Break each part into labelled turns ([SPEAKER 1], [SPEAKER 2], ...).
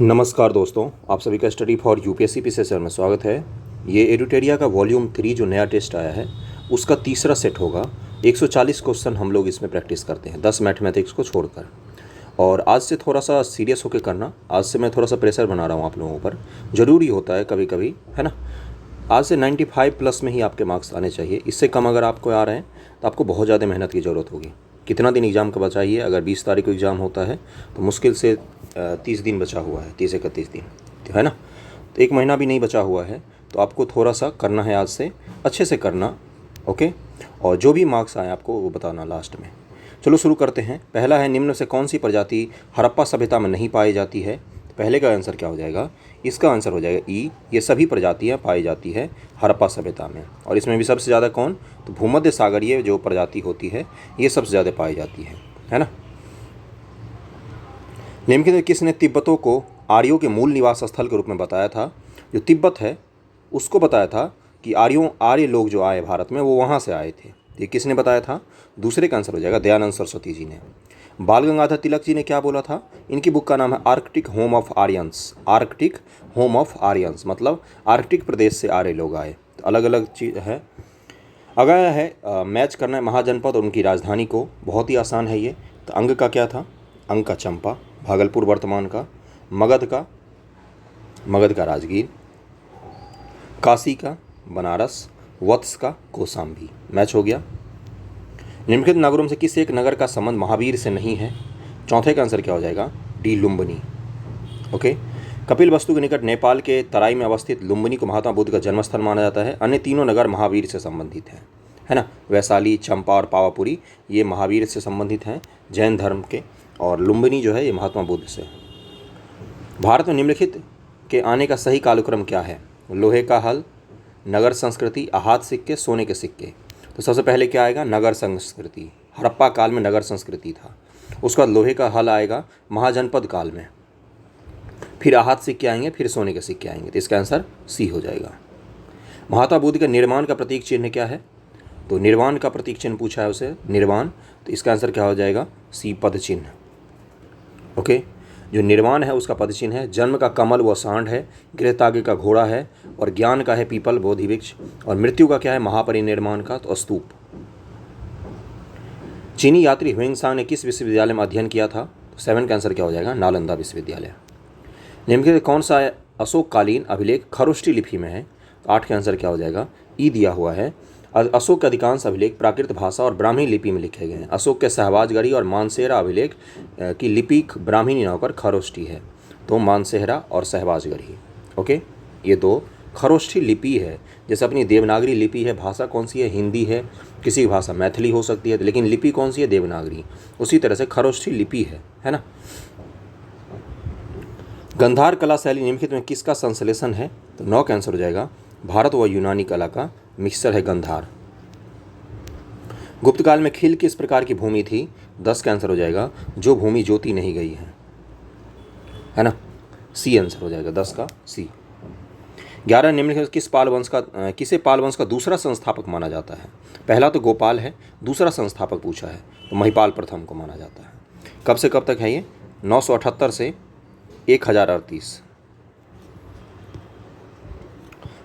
[SPEAKER 1] नमस्कार दोस्तों, आप सभी का study for UPSC P session में स्वागत है। ये एडुटेरिया का वॉल्यूम 3 जो नया टेस्ट आया है उसका तीसरा सेट होगा। 140 क्वेश्चन हम लोग इसमें प्रैक्टिस करते हैं, 10 मैथमेटिक्स को छोड़कर। और आज से थोड़ा सा सीरियस होकर करना। आज से मैं थोड़ा सा प्रेशर बना रहा हूँ आप लोगों पर, ज़रूरी होता है कभी कभी, है ना। आज से 95 प्लस में ही आपके मार्क्स आने चाहिए। इससे कम अगर आपको आ रहे हैं तो आपको बहुत ज़्यादा मेहनत की ज़रूरत होगी। कितना दिन एग्ज़ाम का बचा ही है? अगर 20 तारीख को एग्ज़ाम होता है तो मुश्किल से 30 दिन बचा हुआ है, 30-31 दिन, तो है ना। तो 1 महीना भी नहीं बचा हुआ है, तो आपको थोड़ा सा करना है, आज से अच्छे से करना, ओके। और जो भी मार्क्स आए आपको वो बताना लास्ट में। चलो शुरू करते हैं। पहला है, निम्न से कौन सी प्रजाति हड़प्पा सभ्यता में नहीं पाई जाती है? पहले का आंसर क्या हो जाएगा? इसका आंसर हो जाएगा ई। ये सभी प्रजातियाँ पाई जाती है हड़प्पा सभ्यता में। और इसमें भी सबसे ज़्यादा कौन? तो भूमध्य सागरीय जो प्रजाति होती है ये सबसे ज़्यादा पाई जाती है ना। निम्नलिखित में किसने तिब्बतों को आर्यों के मूल निवास स्थल के रूप में बताया था? जो तिब्बत है उसको बताया था कि आर्य लोग जो आए भारत में वो वहाँ से आए थे। ये किसने बताया था? दूसरे का आंसर हो जाएगा दयानंद सरस्वती जी ने। बाल गंगाधर तिलक जी ने क्या बोला था? इनकी बुक का नाम है Arctic home of Aryans. Arctic home of Aryans मतलब आर्कटिक प्रदेश से आर्य लोग आए। तो अलग अलग चीज़ है। अगर है मैच करना है महाजनपद और उनकी राजधानी को, बहुत ही आसान है ये। तो अंग का क्या था? अंग का चंपा, भागलपुर वर्तमान का। मगध का राजगीर, काशी का बनारस, वत्स का कौशाम्बी। मैच हो गया। निम्नलिखित नगरों में से किस एक नगर का संबंध महावीर से नहीं है? चौथे का आंसर क्या हो जाएगा? डी, लुम्बिनी। ओके। कपिल वस्तु के निकट नेपाल के तराई में अवस्थित लुम्बिनी को महात्मा बुद्ध का जन्मस्थल माना जाता है। अन्य तीनों नगर महावीर से संबंधित हैं, है ना। वैशाली, चंपा और पावापुरी ये महावीर से संबंधित हैं, जैन धर्म के। और लुम्बिनी जो है ये महात्मा बुद्ध से। भारत में निम्नलिखित के आने का सही कालक्रम क्या है? लोहे का हल, नगर संस्कृति, आहत सिक्के, सोने के सिक्के। तो सबसे पहले क्या आएगा? नगर संस्कृति। हड़प्पा काल में नगर संस्कृति था। उसके बाद लोहे का हल आएगा महाजनपद काल में, फिर आहत सिक्के आएंगे, फिर सोने के सिक्के आएंगे। तो इसका आंसर सी हो जाएगा। महात्मा बुद्ध के निर्माण का प्रतीक चिन्ह क्या है? तो निर्वाण का प्रतीक चिन्ह पूछा है उसे, निर्वाण। तो इसका आंसर क्या हो जाएगा? सी, पद चिन्ह। ओके। जो निर्वाण है उसका पद चिन्ह है। जन्म का कमल व सांड है, गृह तागे का घोड़ा है, और ज्ञान का है पीपल बोधि वृक्ष, और मृत्यु का क्या है? महापरिनिर्माण का तो स्तूप। चीनी यात्री ह्वेंसांग ने किस विश्वविद्यालय में अध्ययन किया था? तो 7 का आंसर क्या हो जाएगा? नालंदा विश्वविद्यालय। निम्नलिखित कौन सा अशोककालीन अभिलेख खरोष्ठी लिपि में है? तो 8 का आंसर क्या हो जाएगा? ई दिया हुआ है। अशोक के अधिकांश अभिलेख प्राकृत भाषा और ब्राह्मी लिपि में लिखे गए हैं। अशोक के सहवाजगढ़ी और मानसेरा अभिलेख की लिपि ब्राह्मी नाव पर खरोष्ठी है। तो मानसेहरा और सहवाजगढ़ी, ओके। ये दो खरोष्ठी लिपि है। जैसे अपनी देवनागरी लिपि है, भाषा कौन सी है? हिंदी है। किसी की भाषा मैथिली हो सकती है, लेकिन लिपि कौन सी है? देवनागरी। उसी तरह से खरोष्ठी लिपि है ना। गंधार कला शैली निम्नलिखित में किसका संश्लेषण है? तो 9 का आंसर हो जाएगा भारत व यूनानी कला का मिक्सचर है गंधार। गुप्त काल में खील किस प्रकार की भूमि थी? 10 का आंसर हो जाएगा जो भूमि जोती नहीं गई है ना। सी आंसर हो जाएगा 10 का सी। 11 निम्नलिखित किसे पाल वंश का दूसरा संस्थापक माना जाता है? पहला तो गोपाल है, दूसरा संस्थापक पूछा है तो महिपाल प्रथम को माना जाता है। कब से कब तक है ये? 978 से 1038।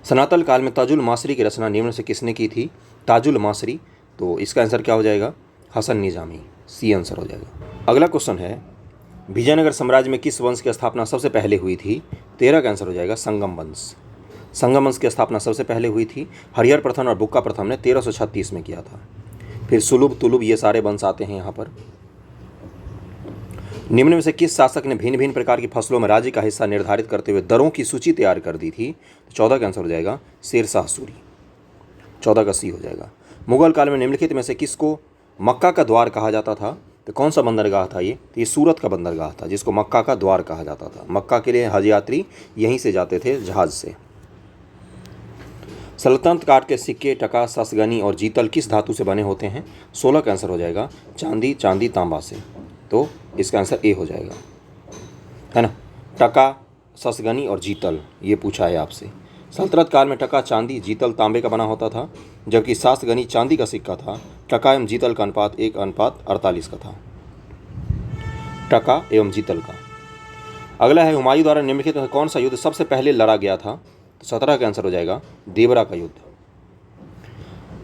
[SPEAKER 1] सनातन काल में ताजुल मासरी की रचना निम्न से किसने की थी? ताजुल मासरी। तो इसका आंसर क्या हो जाएगा? हसन निजामी। सी आंसर हो जाएगा। अगला क्वेश्चन है, विजयनगर साम्राज्य में किस वंश की स्थापना सबसे पहले हुई थी? 13 का आंसर हो जाएगा संगम वंश। संगम वंश की स्थापना सबसे पहले हुई थी। हरिहर प्रथम और बुक्का प्रथम ने 1336 में किया था। फिर सुलुभ, तुलुभ ये सारे वंश आते हैं यहाँ पर। निम्न में से किस शासक ने भिन्न भिन्न प्रकार की फसलों में राज्य का हिस्सा निर्धारित करते हुए दरों की सूची तैयार कर दी थी? 14 का आंसर हो जाएगा शेरशाह सूरी। 14 का सी हो जाएगा। मुगल काल में निम्नलिखित में से किसको मक्का का द्वार कहा जाता था? तो कौन सा बंदरगाह था ये? तो ये सूरत का बंदरगाह था जिसको मक्का का द्वार कहा जाता था। मक्का के लिए हज यात्री यहीं से जाते थे जहाज से। सल्तनत काल के सिक्के, टका, ससगनी और जीतल किस धातु से बने होते हैं? 16 का आंसर हो जाएगा चांदी तांबा से। तो इसका आंसर ए हो जाएगा, है ना। टका, ससगनी और जीतल ये पूछा है आपसे। सल्तनत काल में टका चांदी, जीतल तांबे का बना होता था, जबकि सासगनी चांदी का सिक्का था। टका एवं जीतल का अनुपात 1:48 का था। टका एवं जीतल का। अगला है हुमायूं द्वारा निम्नलिखित में कौन सा युद्ध सबसे पहले लड़ा गया था? तो 17 का आंसर हो जाएगा देवरा का युद्ध।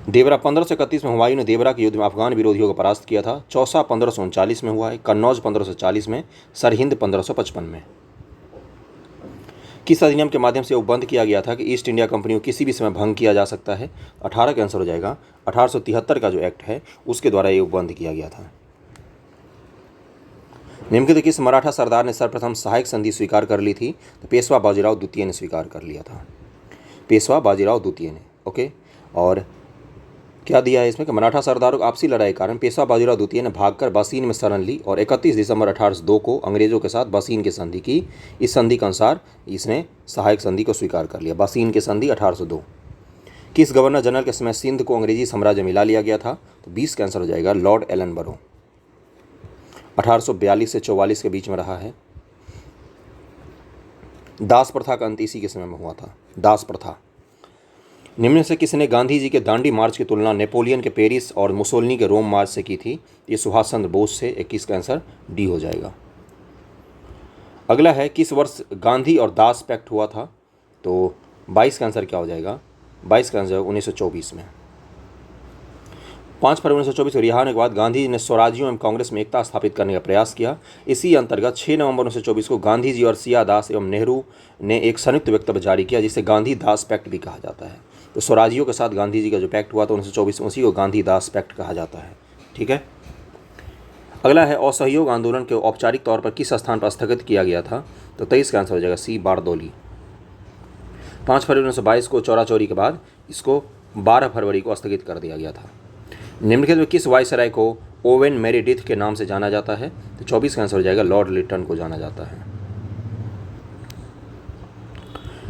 [SPEAKER 1] देवरा 1531 में हुमायूं ने देवरा के युद्ध में अफगान विरोधियों को परास्त किया था। चौसा 1539 में हुआ है, कन्नौज 1540 में, सरहिंद 1555 में। किस अधिनियम के माध्यम से वो बंद किया गया था कि ईस्ट इंडिया कंपनी को किसी भी समय भंग किया जा सकता है? 18 का आंसर हो जाएगा 1873 का जो एक्ट है उसके द्वारा ये बंद किया गया था। निम्नलिखित किस मराठा सरदार ने सर्वप्रथम सहायक संधि स्वीकार कर ली थी? तो पेशवा बाजीराव द्वितीय ने स्वीकार कर लिया था, पेशवा बाजीराव द्वितीय ने। ओके, और क्या दिया है इसमें कि मराठा सरदारों को आपसी लड़ाई के कारण पेशवा बाजीराव द्वितीय ने भागकर बासीन में शरण ली और 31 दिसंबर 1802 को अंग्रेजों के साथ बासीन की संधि की। इस संधि के अनुसार इसने सहायक संधि को स्वीकार कर लिया। बासीन की संधि 1802। किस गवर्नर जनरल के समय सिंध को अंग्रेजी साम्राज्य मिला लिया गया था? तो 20 का आंसर हो जाएगा लॉर्ड एलनबरो। 1842 से 44 के बीच में रहा है। दास प्रथा का अंत इसी के समय में हुआ था, दास प्रथा। निम्न से किसने गांधी जी के दांडी मार्च की तुलना नेपोलियन के पेरिस और मुसोलिनी के रोम मार्च से की थी? ये सुभाष चंद्र बोस से। 21 का आंसर डी हो जाएगा। अगला है किस वर्ष गांधी और दास पैक्ट हुआ था? तो 22 का आंसर क्या हो जाएगा? 22 का आंसर 1924 में। 5 फरवरी 1924 को रिहा होने के बाद गांधी जी ने स्वराज्यों एवं कांग्रेस में एकता स्थापित करने का प्रयास किया। इसी अंतर्गत 6 नवंबर 1924 को गांधी जी और सिया दास एवं नेहरू ने एक संयुक्त वक्तव्य जारी किया जिसे गांधी दास पैक्ट भी कहा जाता है। तो स्वराज्यों के साथ गांधी जी का जो पैक्ट हुआ था 1924 में, उसी को गांधी दास पैक्ट कहा जाता है। ठीक है। अगला है असहयोग आंदोलन के औपचारिक तौर पर किस स्थान पर स्थगित किया गया था? तो 23 का आंसर हो जाएगा सी, बारदौली। 5 फरवरी 1922 को चौरा-चौरी के बाद इसको 12 फरवरी को स्थगित कर दिया गया था। निम्नलिखित में किस वायसराय को ओवेन मेरेडिथ के नाम से जाना जाता है? तो 24 का आंसर हो जाएगा लॉर्ड लिटन को जाना जाता है।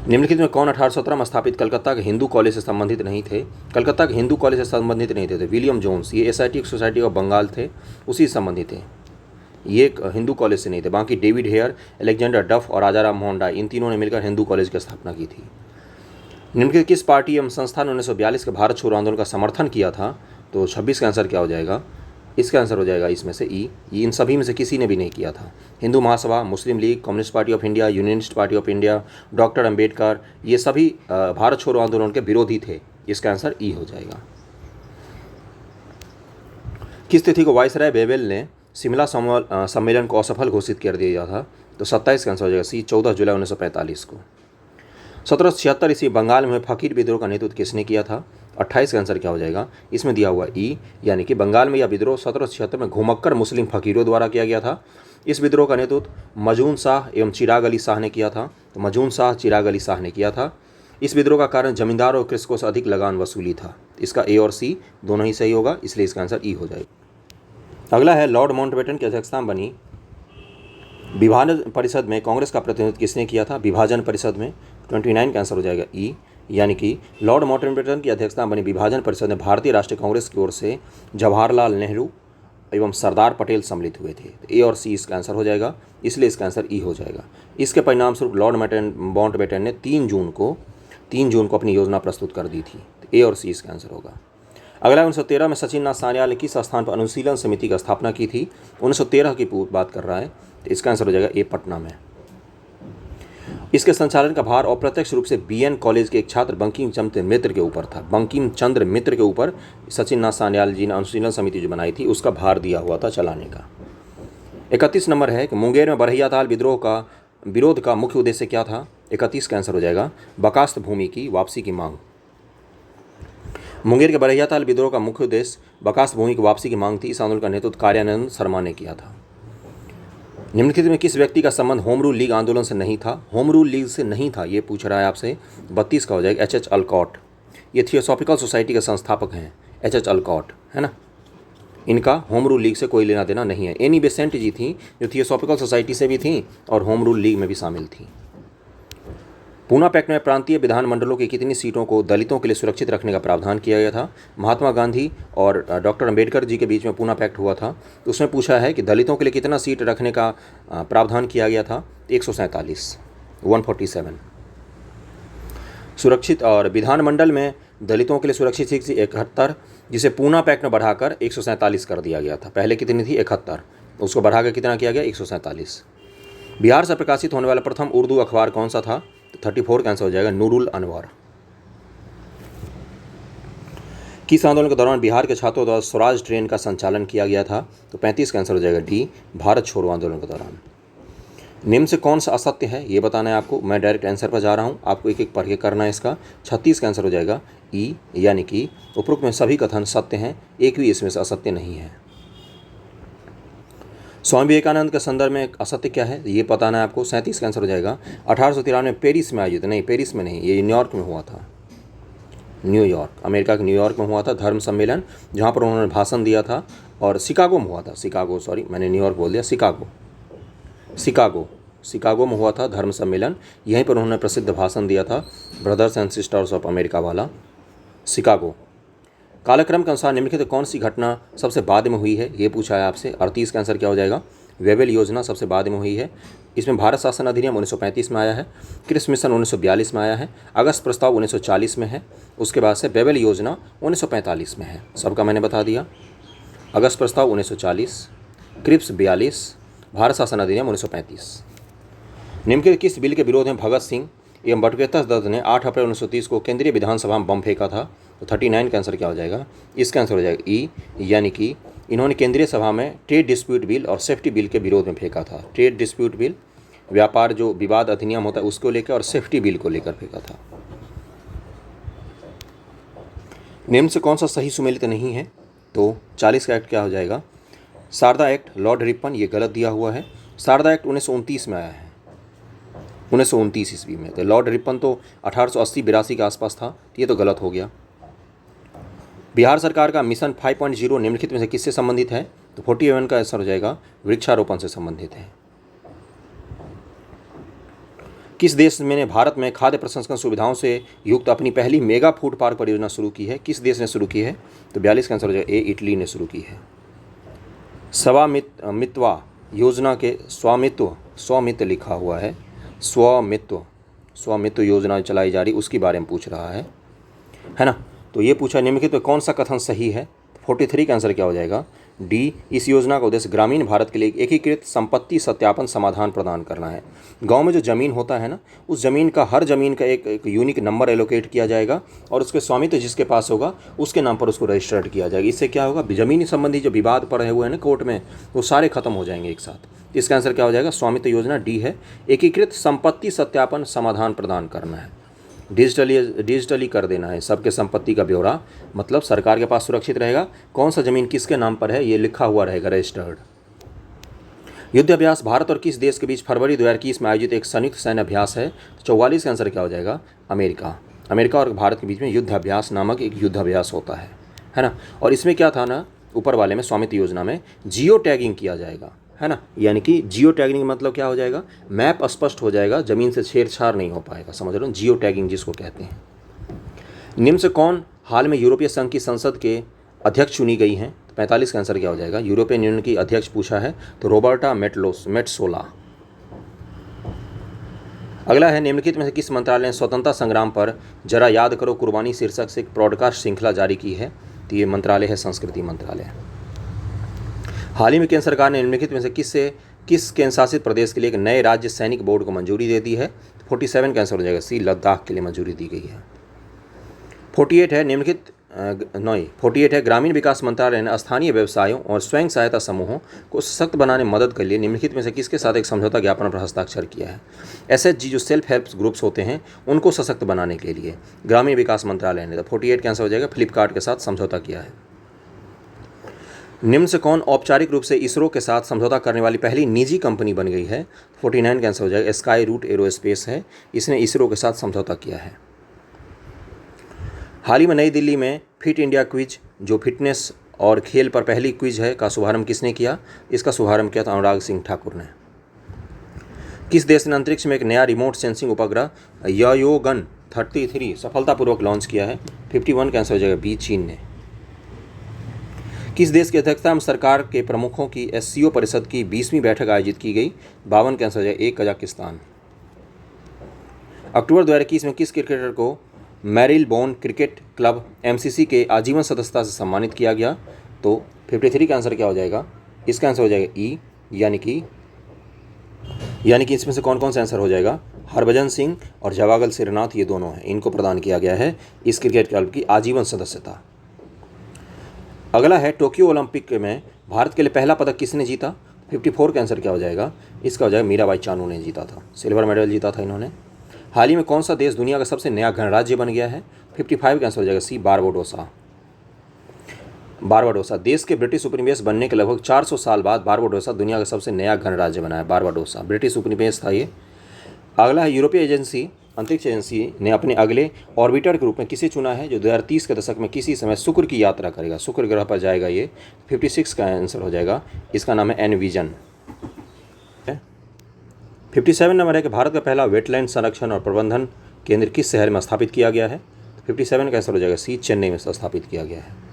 [SPEAKER 1] निम्नलिखित में कौन 1817 में स्थापित कलकत्ता के हिंदू कॉलेज से संबंधित नहीं थे? कलकत्ता के हिंदू कॉलेज से संबंधित नहीं थे, तो विलियम जोन्स। ये एसआईटी सोसाइटी ऑफ बंगाल थे, उसी से संबंधित थे। ये एक हिंदू कॉलेज से नहीं थे। बाकी डेविड हेयर, अलेक्जेंडर डफ और राजाराम मोहन राय, इन तीनों ने मिलकर हिंदू कॉलेज की स्थापना की थी। निम्नलिखित किस पार्टी एवं संस्था ने 1942 के भारत छोड़ो आंदोलन का समर्थन किया था? तो 26 का आंसर क्या हो जाएगा? इसका आंसर हो जाएगा इसमें से ई। इन सभी में से किसी ने भी नहीं किया था। Hindu Mahasabha, Muslim League, Communist Party of India, Unionist Party of India, doctor Ambedkar, ये सभी भारत छोड़ो आंदोलन के विरोधी थे। इसका आंसर ई हो जाएगा। किस तिथि को वायसराय बेवेल ने शिमला सम्मेलन को असफल घोषित कर दिया था? तो 27 का आंसर हो जाएगा सी, 14 जुलाई 1945 को। 1776 ईस्वी बंगाल में फकीर विद्रोह का नेतृत्व किसने किया था? 28 का आंसर क्या हो जाएगा? इसमें दिया हुआ ई, यानी कि बंगाल में यह विद्रोह 1776 में घुमक्कर मुस्लिम फकीरों द्वारा किया गया था। इस विद्रोह का नेतृत्व मजून शाह एवं चिराग अली शाह ने किया था। तो मजून शाह, चिराग अली शाह ने किया था। इस विद्रोह का कारण जमींदार और कृषकों से अधिक लगान वसूली था। इसका ए और सी दोनों ही सही होगा, इसलिए इसका आंसर ई हो जाएगा। अगला है लॉर्ड माउंटबेटन की अध्यक्षता में बनी विभाजन परिषद में कांग्रेस का प्रतिनिधित्व किसने किया था? विभाजन परिषद में। 29 का आंसर हो जाएगा ई, यानी कि लॉर्ड माउंटबेटन की अध्यक्षता में बनी विभाजन परिषद में भारतीय राष्ट्रीय कांग्रेस की ओर से जवाहरलाल नेहरू एवं सरदार पटेल सम्मिलित हुए थे। ए और सी इसका आंसर हो जाएगा, इसलिए इसका आंसर ई हो जाएगा। इसके परिणाम स्वरूप लॉर्ड माउंटबेटन ने 3 जून को अपनी योजना प्रस्तुत कर दी थी। तो ए और सी इसका आंसर होगा। अगला 1913 में सचिन नाथ सान्याल ने किस स्थान पर अनुशीलन समिति की स्थापना की थी? 1913 की बात कर रहा है, तो इसका आंसर हो जाएगा ए, पटना में। इसके संचालन का भार अप्रत्यक्ष रूप से बीएन कॉलेज के एक छात्र बंकिम चंद्र मित्र के ऊपर था। बंकिम चंद्र मित्र के ऊपर सचिन नाथ सान्याल जी ने अनुशीलन समिति जो बनाई थी उसका भार दिया हुआ था चलाने का। 31 नंबर है कि मुंगेर में बरहियाताल विरोध का मुख्य उद्देश्य क्या था? 31 का आंसर हो जाएगा बकास्त भूमि की वापसी की मांग। मुंगेर के बरहियाताल विद्रोह का मुख्य उद्देश्य बकास्त भूमि की वापसी की मांग थी। इस आंदोलन का नेतृत्व कार्यानंद शर्मा ने किया था। निम्नलिखित में किस व्यक्ति का संबंध होम रूल लीग आंदोलन से नहीं था? होम रूल लीग से नहीं था, ये पूछ रहा है आपसे। 32 का हो जाएगा एच अल्कॉट। ये थियोसॉफिकल सोसाइटी के संस्थापक हैं, एच अल्कॉट, है ना। इनका होम रूल लीग से कोई लेना देना नहीं है। एनी बेसेंट जी थी जो थियोसॉफिकल सोसाइटी से भी थी और होम रूल लीग में भी शामिल थी। पूना पैक्ट में प्रांतीय विधानमंडलों की कितनी सीटों को दलितों के लिए सुरक्षित रखने का प्रावधान किया गया था? महात्मा गांधी और डॉक्टर अंबेडकर जी के बीच में पूना पैक्ट हुआ था, तो उसमें पूछा है कि दलितों के लिए कितना सीट रखने का प्रावधान किया गया था? 147, 147 सुरक्षित। और विधानमंडल में दलितों के लिए सुरक्षित सीट 71, जिसे पूना पैक्ट में बढ़ाकर 147 कर दिया गया था। पहले कितनी थी? 71, उसको बढ़ाकर कितना किया गया? 147। बिहार से प्रकाशित होने वाला प्रथम उर्दू अखबार कौन सा था? तो 34 का आंसर हो जाएगा नूरुल अनवर। किस आंदोलन के दौरान बिहार के छात्रों द्वारा स्वराज ट्रेन का संचालन किया गया था? तो 35 का आंसर हो जाएगा डी, भारत छोड़ो आंदोलन के दौरान। निम्न से कौन सा असत्य है ये बताना है आपको। मैं डायरेक्ट आंसर पर जा रहा हूँ, आपको एक एक पढ़ के करना है इसका। 36 का आंसर हो जाएगा ई, यानी कि उपरोक्त में सभी कथन सत्य हैं, एक भी इसमें से असत्य नहीं है। स्वामी विवेकानंद के संदर्भ में असत्य क्या है ये बताना है आपको। 37 का आंसर हो जाएगा 1893 में पेरिस में आयोजित, नहीं पेरिस में नहीं, ये न्यूयॉर्क में हुआ था। न्यूयॉर्क, अमेरिका के न्यूयॉर्क में हुआ था धर्म सम्मेलन, जहाँ पर उन्होंने भाषण दिया था। और शिकागो में हुआ था, शिकागो, सॉरी मैंने न्यूयॉर्क बोल दिया, शिकागो में हुआ था धर्म सम्मेलन। यहीं पर उन्होंने प्रसिद्ध भाषण दिया था, brothers and sisters of America वाला, शिकागो। कालक्रम के अनुसार निम्नलिखित कौन सी घटना सबसे बाद में हुई है ये पूछा है आपसे। 38 का आंसर क्या हो जाएगा? वेवेल योजना सबसे बाद में हुई है। इसमें भारत शासन अधिनियम 1935 में आया है, क्रिस मिशन 1942 में आया है, अगस्त प्रस्ताव 1940 में है, उसके बाद से वेवेल योजना 1945 में है। सबका मैंने बता दिया। अगस्त प्रस्ताव 1940, क्रिप्स 42, भारत शासन अधिनियम 1935। निम्नलिखित किस बिल के विरोध में भगत सिंह एवं बटुकेश्वर दत्त ने 8 अप्रैल 1930 को केंद्रीय विधानसभा में बम फेंका था? तो 39 का आंसर क्या हो जाएगा? इसका आंसर हो जाएगा ई, यानी कि इन्होंने केंद्रीय सभा में ट्रेड डिस्प्यूट बिल और सेफ्टी बिल के विरोध में फेंका था। ट्रेड डिस्प्यूट बिल, व्यापार जो विवाद अधिनियम होता है उसको लेकर, और सेफ्टी बिल को लेकर फेंका था। निम्न से कौन सा सही सुमेलित नहीं है? तो 40 का एक्ट क्या हो जाएगा? शारदा एक्ट, लॉर्ड रिपन, ये गलत दिया हुआ है। शारदा एक्ट 1929 में आया है, 1929 ईस्वी में। तो लॉर्ड रिपन तो 1880-82 के आसपास था, ये तो गलत हो गया। बिहार सरकार का मिशन 5.0 निम्नलिखित में से किससे संबंधित है? तो 41 का आंसर हो जाएगा वृक्षारोपण से संबंधित है। किस देश ने भारत में खाद्य प्रसंस्करण सुविधाओं से युक्त अपनी पहली मेगा फूड पार्क परियोजना शुरू की है? किस देश ने शुरू की है? तो 42 का आंसर हो जाएगा ए, इटली ने शुरू की है। स्वामित्व योजना के स्वामित्व लिखा हुआ है, स्वामित्व योजना चलाई जा रही, उसके बारे में पूछ रहा है ना। तो ये पूछा निम्नलिखित में कौन सा कथन सही है? 43 का आंसर क्या हो जाएगा? डी, इस योजना का उद्देश्य ग्रामीण भारत के लिए एकीकृत संपत्ति सत्यापन समाधान प्रदान करना है। गांव में जो ज़मीन होता है ना, उस ज़मीन का, हर ज़मीन का एक यूनिक नंबर एलोकेट किया जाएगा और उसके स्वामित्व जिसके पास होगा उसके नाम पर उसको रजिस्टर्ड किया जाएगा। इससे क्या होगा? ज़मीन संबंधी जो विवाद पड़े हुए हैं ना कोर्ट में, वो सारे खत्म हो जाएंगे एक साथ। इसका आंसर क्या हो जाएगा? स्वामित्व योजना डी है, एकीकृत संपत्ति सत्यापन समाधान प्रदान करना है। डिजिटली कर देना है सबके संपत्ति का ब्यौरा, मतलब सरकार के पास सुरक्षित रहेगा कौन सा ज़मीन किसके नाम पर है, ये लिखा हुआ रहेगा, रजिस्टर्ड। युद्ध अभ्यास भारत और किस देश के बीच फरवरी 2021 में आयोजित एक संयुक्त सैन्य अभ्यास है? 44 का आंसर क्या हो जाएगा? अमेरिका और भारत के बीच में युद्ध अभ्यास नामक एक युद्ध अभ्यास होता है ना। और इसमें क्या था ना, ऊपर वाले में स्वामित्व योजना में जियो टैगिंग किया जाएगा, है ना। यानी कि जियो टैगिंग मतलब क्या हो जाएगा? मैप स्पष्ट हो जाएगा, ज़मीन से छेड़छाड़ नहीं हो पाएगा, समझ रहे हो, जियो टैगिंग जिसको कहते हैं। निम्न से कौन हाल में यूरोपीय संघ की संसद के अध्यक्ष चुनी गई हैं? 45 का आंसर क्या हो जाएगा? यूरोपियन यूनियन की अध्यक्ष पूछा है तो रॉबर्टा मेट्सोला। अगला है निम्नलिखित में से किस मंत्रालय ने स्वतंत्रता संग्राम पर जरा याद करो कुर्बानी शीर्षक से एक ब्रॉडकास्ट श्रृंखला जारी की है? तो ये मंत्रालय है संस्कृति मंत्रालय। हाल ही में केंद्र सरकार ने निम्नलिखित में से किस केंद्र शासित प्रदेश के लिए एक नए राज्य सैनिक बोर्ड को मंजूरी दे दी है? 47 का आंसर हो जाएगा सी, लद्दाख के लिए मंजूरी दी गई है। 48 है निम्नलिखित 48 है ग्रामीण विकास मंत्रालय ने स्थानीय व्यवसायों और स्वयं सहायता समूहों को सशक्त बनाने में मदद के लिए निम्नलिखित में से किसके साथ एक समझौता ज्ञापन पर हस्ताक्षर किया है? SHG जो सेल्फ हेल्प ग्रुप्स होते हैं उनको सशक्त बनाने के लिए ग्रामीण विकास मंत्रालय ने, तो 48 का आंसर हो जाएगा फ्लिपकार्ट के साथ समझौता किया है। निम्न से कौन औपचारिक रूप से इसरो के साथ समझौता करने वाली पहली निजी कंपनी बन गई है? 49 का आंसर हो जाएगा स्काई रूट एरोस्पेस है, इसने इसरो के साथ समझौता किया है। हाल ही में नई दिल्ली में फिट इंडिया क्विज जो फिटनेस और खेल पर पहली क्विज है का शुभारंभ किसने किया? इसका शुभारंभ किया था अनुराग सिंह ठाकुर ने। किस देश ने अंतरिक्ष में एक नया रिमोट सेंसिंग उपग्रह यायोगन 33 सफलतापूर्वक लॉन्च किया है? 51 का आंसर हो जाएगा बी, चीन ने। किस देश की अध्यक्षता में सरकार के प्रमुखों की SCO परिषद की 20वीं बैठक आयोजित की गई? 52 का आंसर हो जाएगा कजाकिस्तान। अक्टूबर 2021 में किस क्रिकेटर को मैरिलबोन क्रिकेट क्लब MCC के आजीवन सदस्यता से सम्मानित किया गया? तो 53 का आंसर क्या हो जाएगा? इसका आंसर हो जाएगा ई, यानी कि यानी कि इसमें से कौन कौन सा आंसर हो जाएगा? हरभजन सिंह और जवागल श्रीनाथ, ये दोनों हैं, इनको प्रदान किया गया है इस क्रिकेट क्लब की आजीवन सदस्यता। अगला है टोक्यो ओलंपिक में भारत के लिए पहला पदक किसने जीता? 54 का आंसर क्या हो जाएगा? इसका हो जाएगा मीराबाई चानू ने जीता था, सिल्वर मेडल जीता था इन्होंने। हाल ही में कौन सा देश दुनिया का सबसे नया गणराज्य बन गया है? 55 का आंसर हो जाएगा सी, बारबाडोसा। बारबाडोसा देश के ब्रिटिश उपनिवेश बनने के लगभग 400 साल बाद बारबाडोसा दुनिया का सबसे नया गणराज्य बना है। बारबाडोसा ब्रिटिश उपनिवेश था ये। अगला है यूरोपीय एजेंसी, अंतरिक्ष एजेंसी ने अपने अगले ऑर्बिटर के रूप में किसे चुना है जो 2030 के दशक में किसी समय शुक्र की यात्रा करेगा? शुक्र ग्रह पर जाएगा ये। 56 का आंसर हो जाएगा, इसका नाम है एनविजन। 57 नंबर है कि भारत का पहला वेटलैंड संरक्षण और प्रबंधन केंद्र किस शहर में स्थापित किया गया है? 57 का आंसर हो जाएगा सी, चेन्नई में स्थापित किया गया है।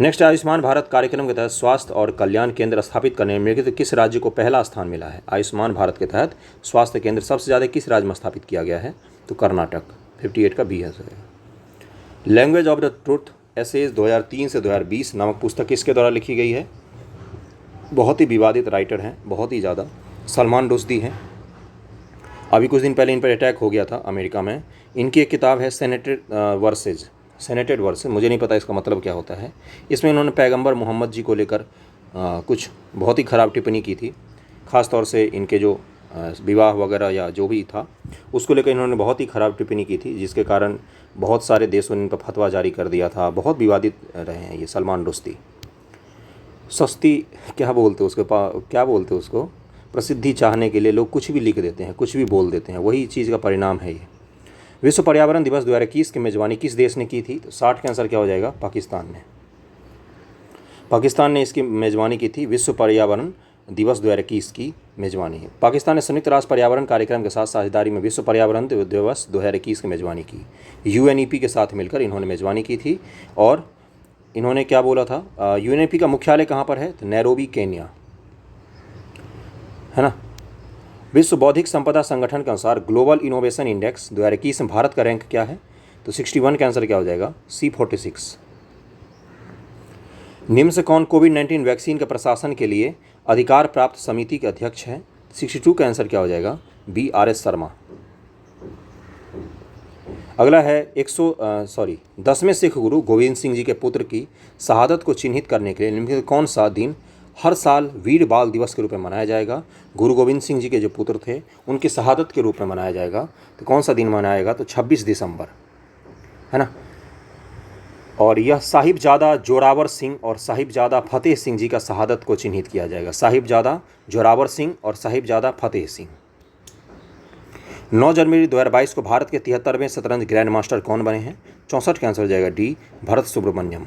[SPEAKER 1] नेक्स्ट, आयुष्मान भारत कार्यक्रम के तहत स्वास्थ्य और कल्याण केंद्र स्थापित करने में निम्नलिखित किस राज्य को पहला स्थान मिला है? आयुष्मान भारत के तहत स्वास्थ्य केंद्र सबसे ज़्यादा किस राज्य में स्थापित किया गया है? तो कर्नाटक। 58 का बी है। Language of the truth essays 2003 से 2020 नामक पुस्तक किसके द्वारा लिखी गई है? बहुत ही विवादित राइटर हैं, बहुत ही ज़्यादा, सलमान रुश्दी हैं। अभी कुछ दिन पहले इन पर अटैक हो गया था अमेरिका में। इनकी एक किताब है सेनेटेड वर्सेज, मुझे नहीं पता इसका मतलब क्या होता है। इसमें इन्होंने पैगंबर मोहम्मद जी को लेकर कुछ बहुत ही ख़राब टिप्पणी की थी, ख़ास तौर से इनके जो विवाह वगैरह या जो भी था उसको लेकर इन्होंने बहुत ही ख़राब टिप्पणी की थी, जिसके कारण बहुत सारे देशों ने इन पर फतवा जारी कर दिया था। बहुत विवादित रहे हैं ये सलमान रुश्दी। सस्ती क्या बोलते उसको प्रसिद्धि चाहने के लिए लोग कुछ भी लिख देते हैं, कुछ भी बोल देते हैं, वही चीज़ का परिणाम है ये। विश्व पर्यावरण दिवस 2021 की मेज़बानी किस देश ने की थी? तो 60 का आंसर क्या हो जाएगा? पाकिस्तान ने इसकी मेज़बानी की थी। विश्व पर्यावरण दिवस 2021 की मेज़बानी है। पाकिस्तान ने संयुक्त राष्ट्र पर्यावरण कार्यक्रम के साथ साझेदारी में विश्व पर्यावरण दिवस 2021 की मेज़बानी की। UNEP के साथ मिलकर इन्होंने मेज़बानी की थी। और इन्होंने क्या बोला था? UNEP का मुख्यालय कहाँ पर है? तो नैरोबी, केन्या, है ना। विश्व बौद्धिक संपदा संगठन के अनुसार ग्लोबल इनोवेशन इंडेक्स 2021 में भारत का रैंक क्या है? तो 61 का आंसर क्या हो जाएगा? C46। निम्न से कौन कोविड-19 वैक्सीन के प्रशासन के लिए अधिकार प्राप्त समिति के अध्यक्ष हैं? 62 का आंसर क्या हो जाएगा? B, RS Sharma. अगला है 10वें सिख गुरु गोविंद सिंह जी के पुत्र की शहादत को चिन्हित करने के लिए निम्नलिखित कौन सा दिन हर साल वीर बाल दिवस के रूप में मनाया जाएगा? गुरु गोविंद सिंह जी के जो पुत्र थे उनकी शहादत के रूप में मनाया जाएगा। तो कौन सा दिन मनाएगा? तो 26 दिसंबर, है ना। और यह साहिबजादा जोरावर सिंह और साहिबजादा फतेह सिंह जी का शहादत को चिन्हित किया जाएगा। साहिबजादा जोरावर सिंह और साहिबजादा फतेह सिंह। 9 जनवरी 2022 को भारत के 73वें शतरंज ग्रैंड मास्टर कौन बने हैं? 64 का आंसर हो जाएगा डी, भरत सुब्रमण्यम।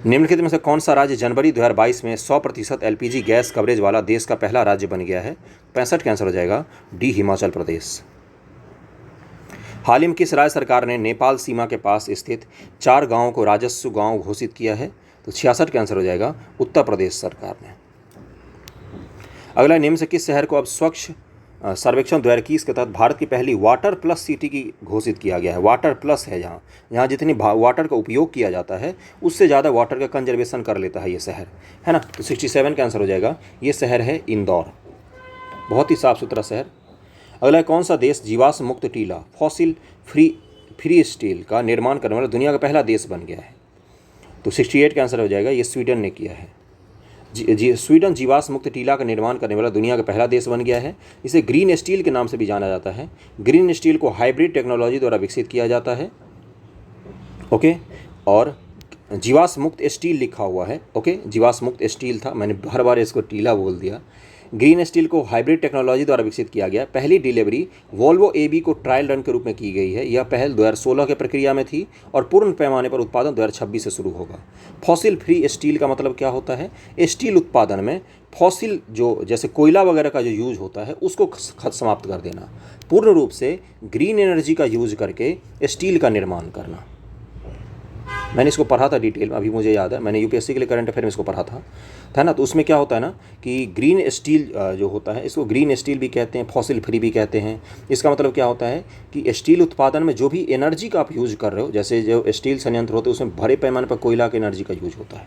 [SPEAKER 1] निम्नलिखित में से कौन सा राज्य जनवरी 2022 में 100% LPG गैस कवरेज वाला देश का पहला राज्य बन गया है? 65 का आंसर हो जाएगा डी, हिमाचल प्रदेश। हाल ही में किस राज्य सरकार ने नेपाल सीमा के पास स्थित 4 गांवों को राजस्व गांव घोषित किया है? तो 66 का आंसर हो जाएगा उत्तर प्रदेश सरकार ने। अगला, निम्न से किस शहर को अब स्वच्छ सर्वेक्षण 2021 के तहत भारत की पहली वाटर प्लस सिटी की घोषित किया गया है? वाटर प्लस है जहाँ जितनी वाटर का उपयोग किया जाता है उससे ज़्यादा वाटर का कंजर्वेशन कर लेता है ये शहर, है ना। तो 67 का आंसर हो जाएगा, ये शहर है इंदौर। बहुत ही साफ़ सुथरा शहर। अगला, कौन सा देश जीवाश्म मुक्त टीला फॉसिल फ्री स्टील का निर्माण करने वाला दुनिया का पहला देश बन गया है? तो 68 का आंसर हो जाएगा, ये स्वीडन ने किया है। स्वीडन जीवाश्म मुक्त टीला का निर्माण करने वाला दुनिया का पहला देश बन गया है। इसे ग्रीन स्टील के नाम से भी जाना जाता है। ग्रीन स्टील को हाइब्रिड टेक्नोलॉजी द्वारा विकसित किया जाता है, ओके। और जीवाश्म मुक्त स्टील लिखा हुआ है, ओके। जीवाश्म मुक्त स्टील था, मैंने हर बार इसको टीला बोल दिया। ग्रीन स्टील को हाइब्रिड टेक्नोलॉजी द्वारा विकसित किया गया। पहली डिलीवरी वोल्वो AB को ट्रायल रन के रूप में की गई है। यह पहल 2016 के प्रक्रिया में थी और पूर्ण पैमाने पर उत्पादन 2026 से शुरू होगा। फॉसिल फ्री स्टील का मतलब क्या होता है? स्टील उत्पादन में फॉसिल जो जैसे कोयला वगैरह का जो यूज होता है उसको समाप्त कर देना, पूर्ण रूप से ग्रीन एनर्जी का यूज करके स्टील का निर्माण करना। मैंने इसको पढ़ा था डिटेल में, अभी मुझे याद है, मैंने UPSC के लिए करंट अफेयर में इसको पढ़ा था ना। तो उसमें क्या होता है ना कि ग्रीन स्टील जो होता है, इसको ग्रीन स्टील भी कहते हैं, फॉसिल फ्री भी कहते हैं। इसका मतलब क्या होता है कि स्टील उत्पादन में जो भी एनर्जी का आप यूज़ कर रहे हो, जैसे जो स्टील संयंत्र होते हैं उसमें बड़े पैमाने पर कोयला की एनर्जी का यूज होता है,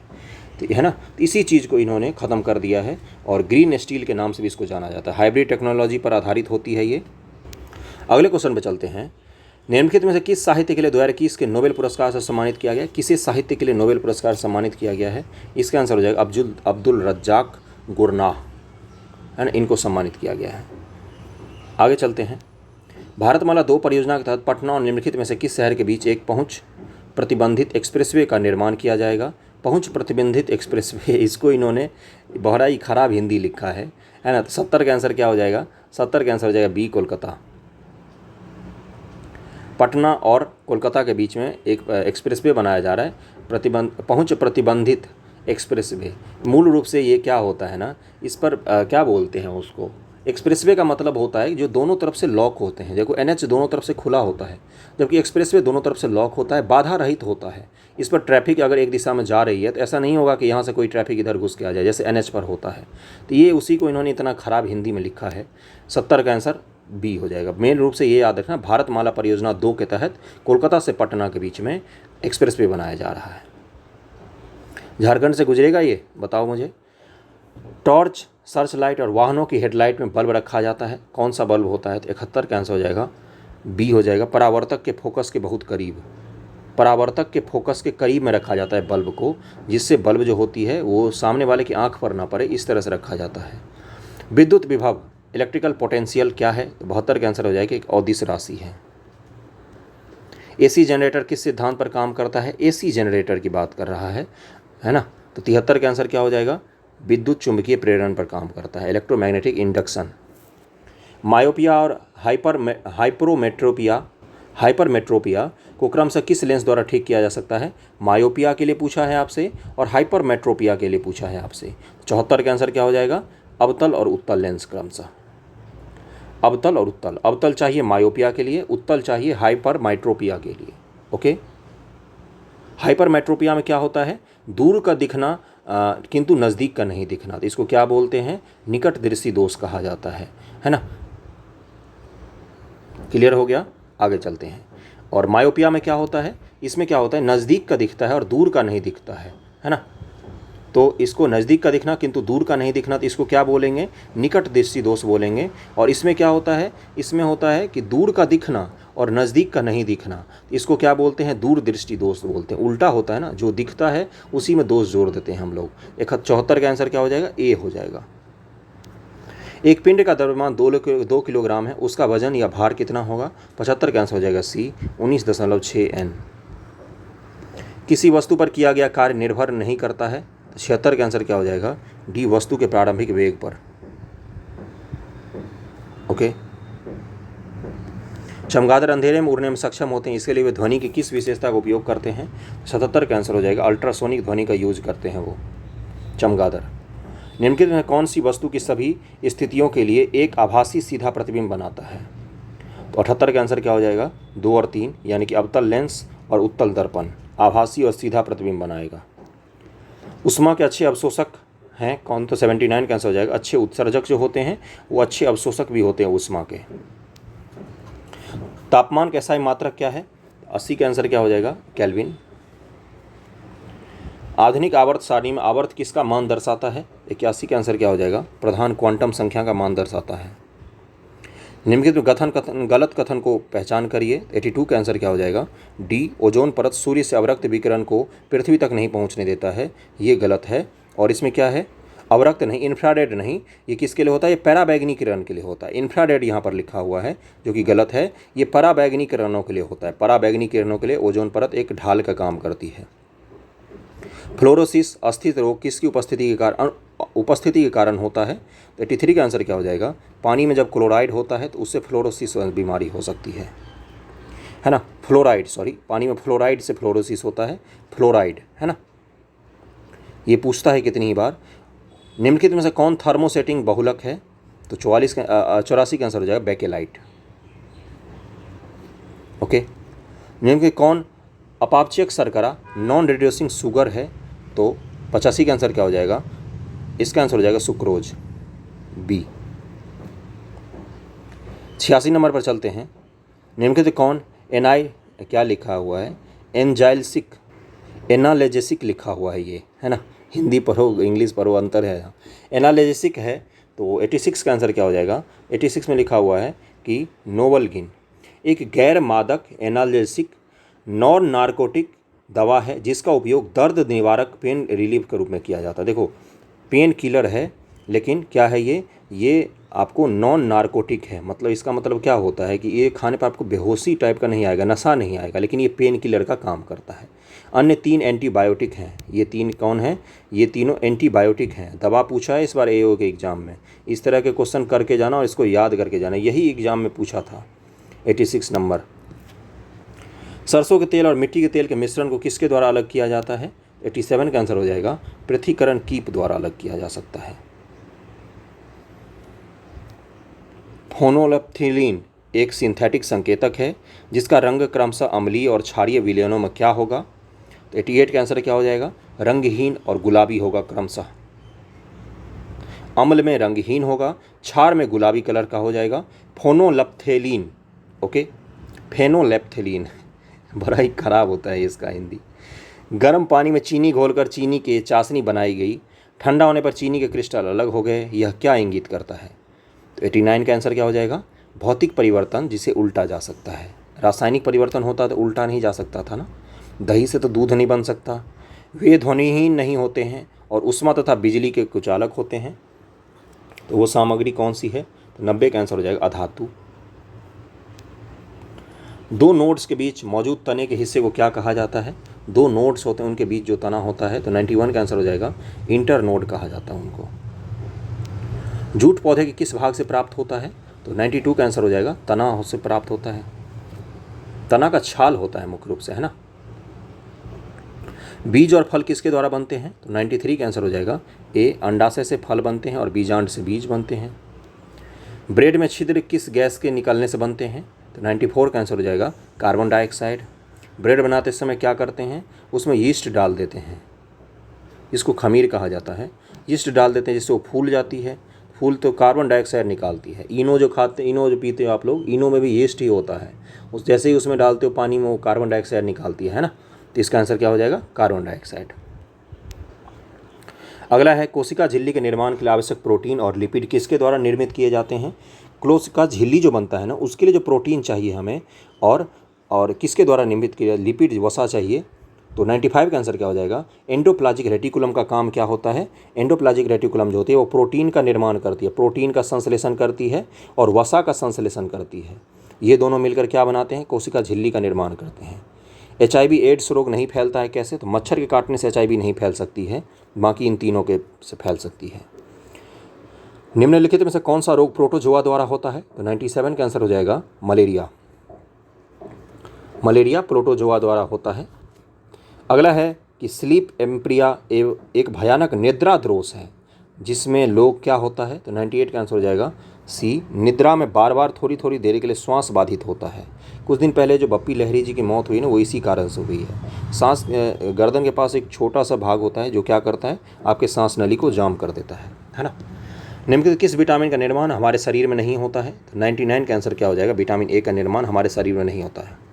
[SPEAKER 1] तो है ना, तो इसी चीज़ को इन्होंने ख़त्म कर दिया है और ग्रीन स्टील के नाम से भी इसको जाना जाता है। हाइब्रिड टेक्नोलॉजी पर आधारित होती है ये। अगले क्वेश्चन पे चलते हैं। निम्नलिखित में से किस साहित्य के लिए 2021 के नोबेल पुरस्कार से सम्मानित किया गया? किसे साहित्य के लिए नोबेल पुरस्कार सम्मानित किया गया है? इसका आंसर हो जाएगा अब्दुल रज्जाक गुरनाह, है ना, इनको सम्मानित किया गया है। आगे चलते हैं। भारतमाला 2 परियोजना के तहत पटना और निम्नलिखित में से किस शहर के बीच एक पहुंच प्रतिबंधित एक्सप्रेसवे का निर्माण किया जाएगा? पहुंच प्रतिबंधित एक्सप्रेसवे, इसको इन्होंने बड़ा ही खराब हिंदी लिखा है ना। तो 70 का आंसर क्या हो जाएगा? 70 का आंसर हो जाएगा बी, कोलकाता। पटना और कोलकाता के बीच में एक एक्सप्रेसवे बनाया जा रहा है, पहुंच प्रतिबंधित एक्सप्रेसवे। मूल रूप से ये क्या होता है ना, इस पर क्या बोलते हैं उसको, एक्सप्रेसवे का मतलब होता है जो दोनों तरफ से लॉक होते हैं। देखो NH दोनों तरफ से खुला होता है, जबकि एक्सप्रेसवे दोनों तरफ से लॉक होता है, बाधा रहित होता है। इस पर ट्रैफिक अगर एक दिशा में जा रही है तो ऐसा नहीं होगा कि यहाँ से कोई ट्रैफिक इधर घुस के आ जाए जैसे NH पर होता है। तो ये उसी को इन्होंने इतना ख़राब हिंदी में लिखा है। 70 का आंसर बी हो जाएगा। मेन रूप से ये याद रखना, भारतमाला परियोजना 2 के तहत कोलकाता से पटना के बीच में एक्सप्रेसवे बनाया जा रहा है। झारखंड से गुजरेगा ये, बताओ मुझे। टॉर्च, सर्च लाइट और वाहनों की हेडलाइट में बल्ब रखा जाता है, कौन सा बल्ब होता है? तो 71 का आंसर हो जाएगा बी हो जाएगा, परावर्तक के फोकस के बहुत करीब। परावर्तक के फोकस के करीब में रखा जाता है बल्ब को, जिससे बल्ब जो होती है वो सामने वाले की आंख पर ना पड़े, इस तरह से रखा जाता है। विद्युत विभव, इलेक्ट्रिकल पोटेंशियल क्या है? तो 72 का आंसर हो जाएगा एक अदिश राशि है। AC जनरेटर किस सिद्धांत पर काम करता है? AC जनरेटर की बात कर रहा है ना। तो 73 का आंसर क्या हो जाएगा? विद्युत चुंबकीय प्रेरण पर काम करता है, इलेक्ट्रोमैग्नेटिक इंडक्शन। मायोपिया और हाइपरमेट्रोपिया को क्रमशः किस लेंस द्वारा ठीक किया जा सकता है? मायोपिया के लिए पूछा है आपसे और हाइपरमेट्रोपिया के लिए पूछा है आपसे। 74 का आंसर क्या हो जाएगा? अवतल और उत्तल लेंस क्रमशः। अवतल और उत्तल, अवतल चाहिए मायोपिया के लिए, उत्तल चाहिए हाइपरमेट्रोपिया के लिए। ओके। हाइपरमेट्रोपिया में क्या होता है? दूर का दिखना किंतु नज़दीक का नहीं दिखना, तो इसको क्या बोलते हैं? निकट दृष्टि दोष कहा जाता है ना। क्लियर हो गया? आगे चलते हैं। और मायोपिया में क्या होता है? इसमें क्या होता है? नज़दीक का दिखता है और दूर का नहीं दिखता है ना। तो इसको नज़दीक का दिखना किंतु दूर का नहीं दिखना, तो इसको क्या बोलेंगे? निकट दृष्टि दोष बोलेंगे। और इसमें क्या होता है? इसमें होता है कि दूर का दिखना और नज़दीक का नहीं दिखना, इसको क्या बोलते हैं? दूर दृष्टि दोष बोलते हैं। उल्टा होता है ना, जो दिखता है उसी में दोष जोड़ देते हैं हम लोग। 74 का आंसर क्या हो जाएगा? ए हो जाएगा। एक पिंड का द्रव्यमान 2 किलोग्राम है, उसका वजन या भार कितना होगा? 75 का आंसर हो जाएगा सी, 19.6 N। किसी वस्तु पर किया गया कार्य निर्भर नहीं करता है, 76 का आंसर क्या हो जाएगा? डी, वस्तु के प्रारंभिक वेग पर। ओके। चमगादड़ अंधेरे में उड़ने में सक्षम होते हैं, इसके लिए वे ध्वनि की किस विशेषता का उपयोग करते हैं? 77 का आंसर हो जाएगा अल्ट्रासोनिक ध्वनि का यूज करते हैं वो चमगादड़। निम्नलिखित में कौन सी वस्तु की सभी स्थितियों के लिए एक आभासी सीधा प्रतिबिंब बनाता है? तो 78 का आंसर क्या हो जाएगा? 2 और 3, यानी कि अवतल लेंस और उत्तल दर्पण आभासी और सीधा प्रतिबिंब बनाएगा। उष्मा के अच्छे अवशोषक हैं कौन? तो 79 का आंसर हो जाएगा अच्छे उत्सर्जक जो होते हैं वो अच्छे अवशोषक भी होते हैं उष्मा के। तापमान का SI मात्रक क्या है? 80 का आंसर क्या हो जाएगा? केल्विन। आधुनिक आवर्त सारणी में आवर्त किसका मान दर्शाता है? 81 का आंसर क्या हो जाएगा? प्रधान क्वांटम संख्या का मान दर्शाता है। निम्नलिखित में गलत कथन को पहचान करिए। 82 का आंसर क्या हो जाएगा? डी, ओजोन परत सूर्य से अवरक्त विकिरण को पृथ्वी तक नहीं पहुंचने देता है, ये गलत है। और इसमें क्या है? अवरक्त नहीं, इंफ्रारेड नहीं, ये किसके लिए होता है? ये पराबैंगनी किरण के लिए होता है। इंफ्रारेड यहाँ पर लिखा हुआ है जो कि गलत है, ये पराबैंगनी किरणों के लिए होता है। पराबैंगनी किरणों के लिए ओजोन परत एक ढाल का काम करती है। फ्लोरोसिस अस्थित रोग किसकी उपस्थिति के कारण होता है? 83 का आंसर क्या हो जाएगा? पानी में जब क्लोराइड होता है तो उससे फ्लोरोसिस बीमारी हो सकती है ना। फ्लोराइड, सॉरी, पानी में फ्लोराइड से फ्लोरोसिस होता है, फ्लोराइड, है ना। ये पूछता है कितनी बार। निम्नलिखित में से कौन थर्मोसेटिंग बहुलक है? तो 84 का आंसर हो जाएगा बेकेलाइट। ओके। निम्नलिखित कौन अपापचयक शर्करा नॉन रिड्यूसिंग शुगर है? तो 85 का आंसर क्या हो जाएगा? इसका आंसर हो जाएगा सुक्रोज, बी। 86 नंबर पर चलते हैं। निम्नलिखित कौन क्या लिखा हुआ है? एनाल्जेसिक लिखा हुआ है ये, है ना। हिंदी पढ़ो इंग्लिश पढ़ो, अंतर है यहाँ। एनाल्जेसिक है तो 86 का आंसर क्या हो जाएगा? 86 में लिखा हुआ है कि नोवल्गिन एक गैर मादक एनाल्जेसिक नॉन नार्कोटिक दवा है जिसका उपयोग दर्द निवारक पेन रिलीफ के रूप में किया जाता है। देखो पेन किलर है लेकिन क्या है ये आपको नॉन नार्कोटिक है, मतलब इसका मतलब क्या होता है कि ये खाने पर आपको बेहोशी टाइप का नहीं आएगा, नशा नहीं आएगा, लेकिन ये पेन किलर का काम करता है। अन्य 3 एंटीबायोटिक हैं। ये 3 कौन हैं? ये तीनों एंटीबायोटिक हैं। दवा पूछा है इस बार एओ के एग्ज़ाम में, इस तरह के क्वेश्चन करके जाना और इसको याद करके जाना, यही एग्ज़ाम में पूछा था। 86 नंबर। सरसों के तेल और मिट्टी के तेल के मिश्रण को किसके द्वारा अलग किया जाता है? 87 का आंसर हो जाएगा पृथक्करण कीप द्वारा अलग किया जा सकता है। फोनोलेप्थिलीन एक सिंथेटिक संकेतक है जिसका रंग क्रमशः अम्लीय और क्षारीय विलयनों में क्या होगा? तो 88 का आंसर क्या हो जाएगा? रंगहीन और गुलाबी होगा क्रमशः। अम्ल में रंगहीन होगा, क्षार में गुलाबी कलर का हो जाएगा। फोनोलेप्थिलीन, ओके, फेनोलेप्थिलीन बड़ा ही खराब होता है इसका हिंदी। गर्म पानी में चीनी घोलकर चीनी की चाशनी बनाई गई, ठंडा होने पर चीनी के क्रिस्टल अलग हो गए, यह क्या इंगित करता है? तो 89 का आंसर क्या हो जाएगा? भौतिक परिवर्तन जिसे उल्टा जा सकता है। रासायनिक परिवर्तन होता तो उल्टा नहीं जा सकता था ना, दही से तो दूध नहीं बन सकता। वे ध्वनिहीन नहीं होते हैं और उष्मा तथा बिजली के कुचालक होते हैं। तो वो सामग्री कौन सी है? तो 90 का आंसर हो जाएगा अधातु। 2 नोड्स के बीच मौजूद तने के हिस्से को क्या कहा जाता है? 2 नोड्स होते हैं उनके बीच जो तना होता है, तो 91 का आंसर हो जाएगा इंटर नोड कहा जाता है उनको। जूट पौधे के किस भाग से प्राप्त होता है? तो 92 का आंसर हो जाएगा तना से प्राप्त होता है। तना का छाल होता है मुख्य रूप से, है ना। बीज और फल किसके द्वारा बनते हैं? तो 93 का आंसर हो जाएगा ए, अंडाशय से फल बनते हैं और बीजांड से बीज बनते हैं। ब्रेड में छिद्र किस गैस के निकलने से बनते हैं? तो 94 का आंसर हो जाएगा कार्बन डाइऑक्साइड। ब्रेड बनाते समय क्या करते हैं? उसमें यीस्ट डाल देते हैं, इसको खमीर कहा जाता है। यीस्ट डाल देते हैं जिससे वो फूल जाती है, फूल तो कार्बन डाइऑक्साइड निकालती है। इनो जो खाते, इनो जो पीते हो आप लोग, इनो में भी यीस्ट ही होता है, उस जैसे ही उसमें डालते हो पानी में वो कार्बन डाइऑक्साइड निकालती है ना। तो इसका आंसर क्या हो जाएगा? Carbon dioxide. अगला है कोशिका झिल्ली के निर्माण के लिए आवश्यक प्रोटीन और लिपिड किसके द्वारा निर्मित किए जाते हैं? कोशिका झिल्ली जो बनता है ना, उसके लिए जो प्रोटीन चाहिए हमें और किसके द्वारा निर्मित किया? लिपिड, वसा चाहिए। तो 95 का आंसर क्या हो जाएगा? एंडोप्लाज्मिक रेटिकुलम का काम क्या होता है? एंडोप्लाज्मिक रेटिकुलम जो होती है वो प्रोटीन का निर्माण करती है, प्रोटीन का संश्लेषण करती है और वसा का संश्लेषण करती है। ये दोनों मिलकर क्या बनाते हैं? कोशिका झिल्ली का निर्माण करते हैं। HIV एड्स रोग नहीं फैलता है कैसे? तो मच्छर के काटने से HIV नहीं फैल सकती है, बाकी इन तीनों के से फैल सकती है। निम्नलिखित में से कौन सा रोग प्रोटोजोआ द्वारा होता है? तो 97 का आंसर हो जाएगा मलेरिया। मलेरिया प्रोटोजोआ द्वारा होता है। अगला है कि स्लीप एम्प्रिया एक भयानक निद्रा दोष है जिसमें लोग क्या होता है? तो 98 का आंसर हो जाएगा सी, निद्रा में बार बार थोड़ी थोड़ी देर के लिए श्वास बाधित होता है। कुछ दिन पहले जो बप्पी लहरी जी की मौत हुई ना, वो इसी कारण से हुई है। सांस गर्दन के पास एक छोटा सा भाग होता है जो क्या करता है? आपके सांस नली को जाम कर देता है ना। निम्नलिखित किस विटामिन का निर्माण हमारे शरीर में नहीं होता है? तो 99 का आंसर क्या हो जाएगा? विटामिन ए का निर्माण हमारे शरीर में नहीं होता है।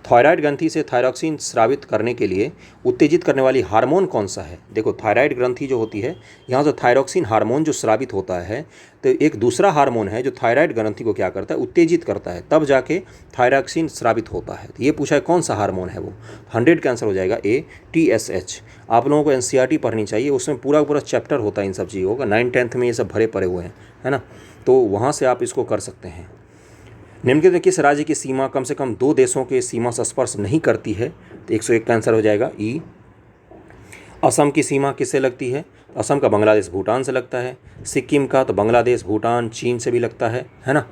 [SPEAKER 1] थायराइड ग्रंथि से थायरॉक्सिन स्रावित करने के लिए उत्तेजित करने वाली हार्मोन कौन सा है? देखो थायराइड ग्रंथि जो होती है, यहाँ जो थायरॉक्सिन हार्मोन जो स्रावित होता है, तो एक दूसरा हार्मोन है जो थायराइड ग्रंथि को क्या करता है? उत्तेजित करता है, तब जाके थायरॉक्सिन स्रावित होता है। तो ये पूछा है कौन सा हार्मोन है वो? 100 का आंसर हो जाएगा ए, TSH। आप लोगों को NCERT पढ़नी चाहिए, उसमें पूरा पूरा चैप्टर होता है इन सब चीज़ों का। 9th-10th में ये सब भरे पड़े हुए हैं, है ना, तो वहाँ से आप इसको कर सकते हैं। निम्नलिखित में किस राज्य की सीमा कम से कम 2 देशों के सीमा से स्पर्श नहीं करती है? तो 101 का आंसर हो जाएगा ई। असम की सीमा किससे लगती है? असम का बांग्लादेश भूटान से लगता है। सिक्किम का तो बांग्लादेश भूटान चीन से भी लगता है ना।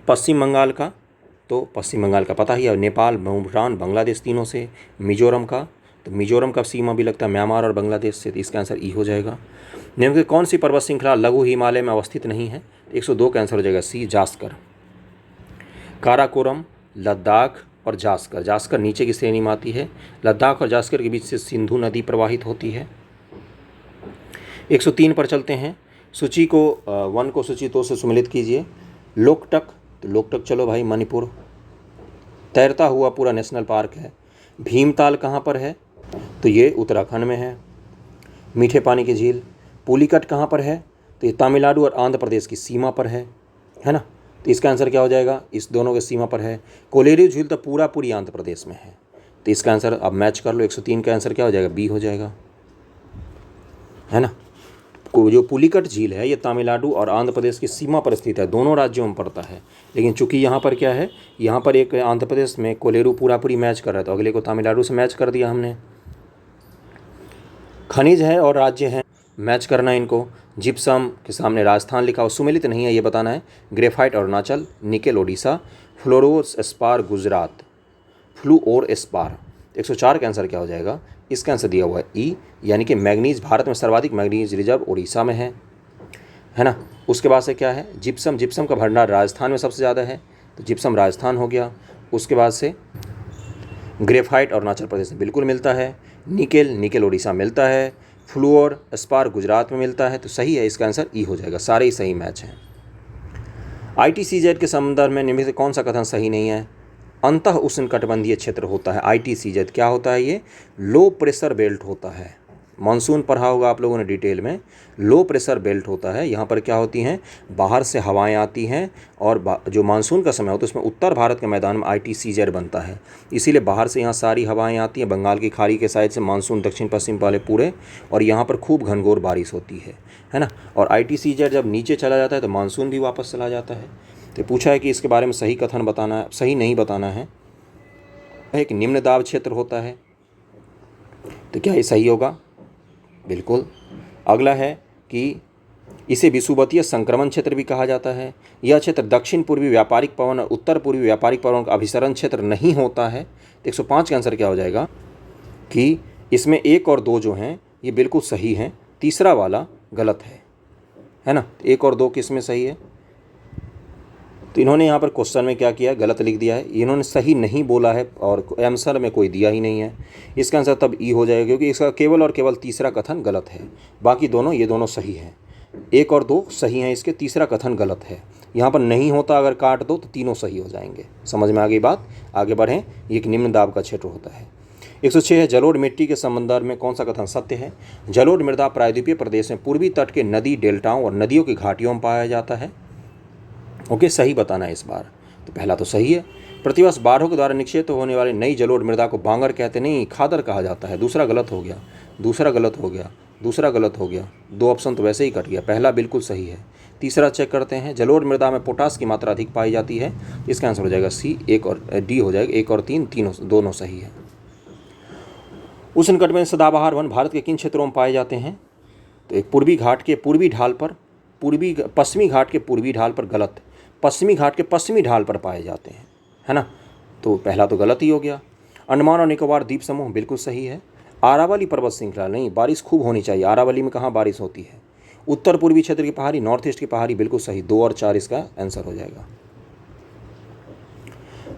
[SPEAKER 1] पश्चिम बंगाल का तो पश्चिम बंगाल का पता ही है, नेपाल भूटान बांग्लादेश तीनों से। मिजोरम का तो मिजोरम का सीमा भी लगता है म्यांमार और बांग्लादेश से, तो इसका आंसर ई हो जाएगा। निम्नलिखित कौन सी पर्वत श्रृंखला लघु हिमालय में अवस्थित नहीं है? 102 का आंसर हो जाएगा सी, जास्कर। काराकोरम, लद्दाख और जास्कर। जास्कर नीचे की श्रेणी में आती है। लद्दाख और जास्कर के बीच से सिंधु नदी प्रवाहित होती है। 103 पर चलते हैं। सूची को 1 को सूची 2 से सम्मिलित कीजिए। लोकटक, तो लोकटक चलो भाई मणिपुर। तैरता हुआ पूरा नेशनल पार्क है। भीमताल कहाँ पर है? तो ये उत्तराखंड में है। मीठे पानी की झील। पुलिकट कहाँ पर है? तो ये तमिलनाडु और आंध्र प्रदेश की सीमा पर है ना। तो इसका आंसर क्या हो जाएगा? इस दोनों के सीमा पर है। कोलेरू झील तो पूरी आंध्र प्रदेश में है। तो इसका आंसर अब मैच कर लो, 103 का आंसर क्या हो जाएगा? बी हो जाएगा, है ना। जो पुलिकट झील है ये तमिलनाडु और आंध्र प्रदेश की सीमा पर स्थित है, दोनों राज्यों में पड़ता है। लेकिन चूंकि यहाँ पर क्या है, यहाँ पर एक आंध्र प्रदेश में कोलेरू पूरी मैच कर रहा है, तो अगले को तमिलनाडु से मैच कर दिया हमने। खनिज है और राज्य है, मैच करना इनको। जिप्सम के सामने राजस्थान लिखा हो, सुमेलित नहीं है ये बताना है। Graphite Arunachal, nickel Odisha, fluorspar Gujarat, fluorspar. 104 का आंसर क्या हो जाएगा? इसका आंसर दिया हुआ है ई, यानी कि मैग्नीज। भारत में सर्वाधिक मैग्नीज रिजर्व उड़ीसा में है ना। उसके बाद से क्या है? जिप्सम। जिप्सम का भंडार राजस्थान में सबसे ज़्यादा है, तो जिप्सम राजस्थान हो गया। उसके बाद से ग्रेफाइट अरुणाचल प्रदेश में बिल्कुल मिलता है। निकेल उड़ीसा मिलता है। फ्लूओरस्पार गुजरात में मिलता है। तो सही है, इसका आंसर ई हो जाएगा। सारे ही सही मैच हैं। ITCZ के संदर्भ में निम्नलिखित कौन सा कथन सही नहीं है? अंतः उष्णकटिबंधीय क्षेत्र होता है। ITCZ क्या होता है? ये लो प्रेशर बेल्ट होता है। मानसून पढ़ा होगा आप लोगों ने डिटेल में। लो प्रेशर बेल्ट होता है। यहाँ पर क्या होती हैं? बाहर से हवाएं आती हैं, और जो मानसून का समय होता है उसमें उत्तर भारत के मैदान में ITCZ बनता है। इसीलिए बाहर से यहाँ सारी हवाएं आती हैं, बंगाल की खाड़ी के साइड से मानसून दक्षिण पश्चिम वाले पूरे, और यहाँ पर खूब घनघोर बारिश होती है ना। और ITCZ जब नीचे चला जाता है तो मानसून भी वापस चला जाता है। तो पूछा है कि इसके बारे में सही कथन बताना है, सही नहीं बताना है। एक निम्न दाब क्षेत्र होता है, तो क्या ये सही होगा? बिल्कुल। अगला है कि इसे विषुवतीय संक्रमण क्षेत्र भी कहा जाता है। यह क्षेत्र दक्षिण पूर्वी व्यापारिक पवन और उत्तर पूर्वी व्यापारिक पवन का अभिसरण क्षेत्र नहीं होता है। 105 का आंसर क्या हो जाएगा? कि इसमें 1 और 2 जो हैं ये बिल्कुल सही हैं, तीसरा वाला गलत है ना। 1 और 2 किस में सही है? तो इन्होंने यहाँ पर क्वेश्चन में क्या किया है? गलत लिख दिया है। इन्होंने सही नहीं बोला है और आंसर में कोई दिया ही नहीं है। इसका आंसर तब ई हो जाएगा, क्योंकि इसका केवल और केवल तीसरा कथन गलत है। बाकी दोनों, ये दोनों सही हैं। 1 और 2 सही हैं, इसके तीसरा कथन गलत है। यहाँ पर नहीं होता, अगर काट दो तो तीनों सही हो जाएंगे। समझ में आ गई बात? आगे बढ़ें। ये एक निम्न दाब का क्षेत्र होता है। 106 है, जलोढ़ मिट्टी के संदर्भ में कौन सा कथन सत्य है? जलोढ़ मृदा प्रायद्वीपीय प्रदेश में पूर्वी तट के नदी डेल्टाओं और नदियों की घाटियों में पाया जाता है। ओके, सही बताना है इस बार। तो पहला तो सही है। प्रतिवर्ष बाढ़ों के द्वारा निक्षेपित होने वाली नई जलोढ़ मृदा को बांगर कहते नहीं, खादर कहा जाता है। दूसरा गलत हो गया, दूसरा गलत हो गया, दूसरा गलत हो गया। 2 ऑप्शन तो वैसे ही कट गया, पहला बिल्कुल सही है। तीसरा चेक करते हैं। जलोढ़ मृदा में पोटास की मात्रा अधिक पाई जाती है। इसका आंसर हो जाएगा सी। 1 और डी हो जाएगा। 1 और 3 तीनों दोनों सही है। उष्णकटिबंधीय सदाबहार वन भारत के किन क्षेत्रों में पाए जाते हैं? तो एक पूर्वी घाट के पूर्वी ढाल पर, पश्चिमी घाट के पूर्वी ढाल पर गलत, पश्चिमी घाट के पश्चिमी ढाल पर पाए जाते हैं, है ना। तो पहला तो गलत ही हो गया। अंडमान और निकोबार द्वीप समूह बिल्कुल सही है। आरावली पर्वत श्रृंखला नहीं, बारिश खूब होनी चाहिए। आरावली में कहाँ बारिश होती है? उत्तर पूर्वी क्षेत्र की पहाड़ी, नॉर्थ ईस्ट की पहाड़ी, बिल्कुल सही। 2 और 4 इसका आंसर हो जाएगा।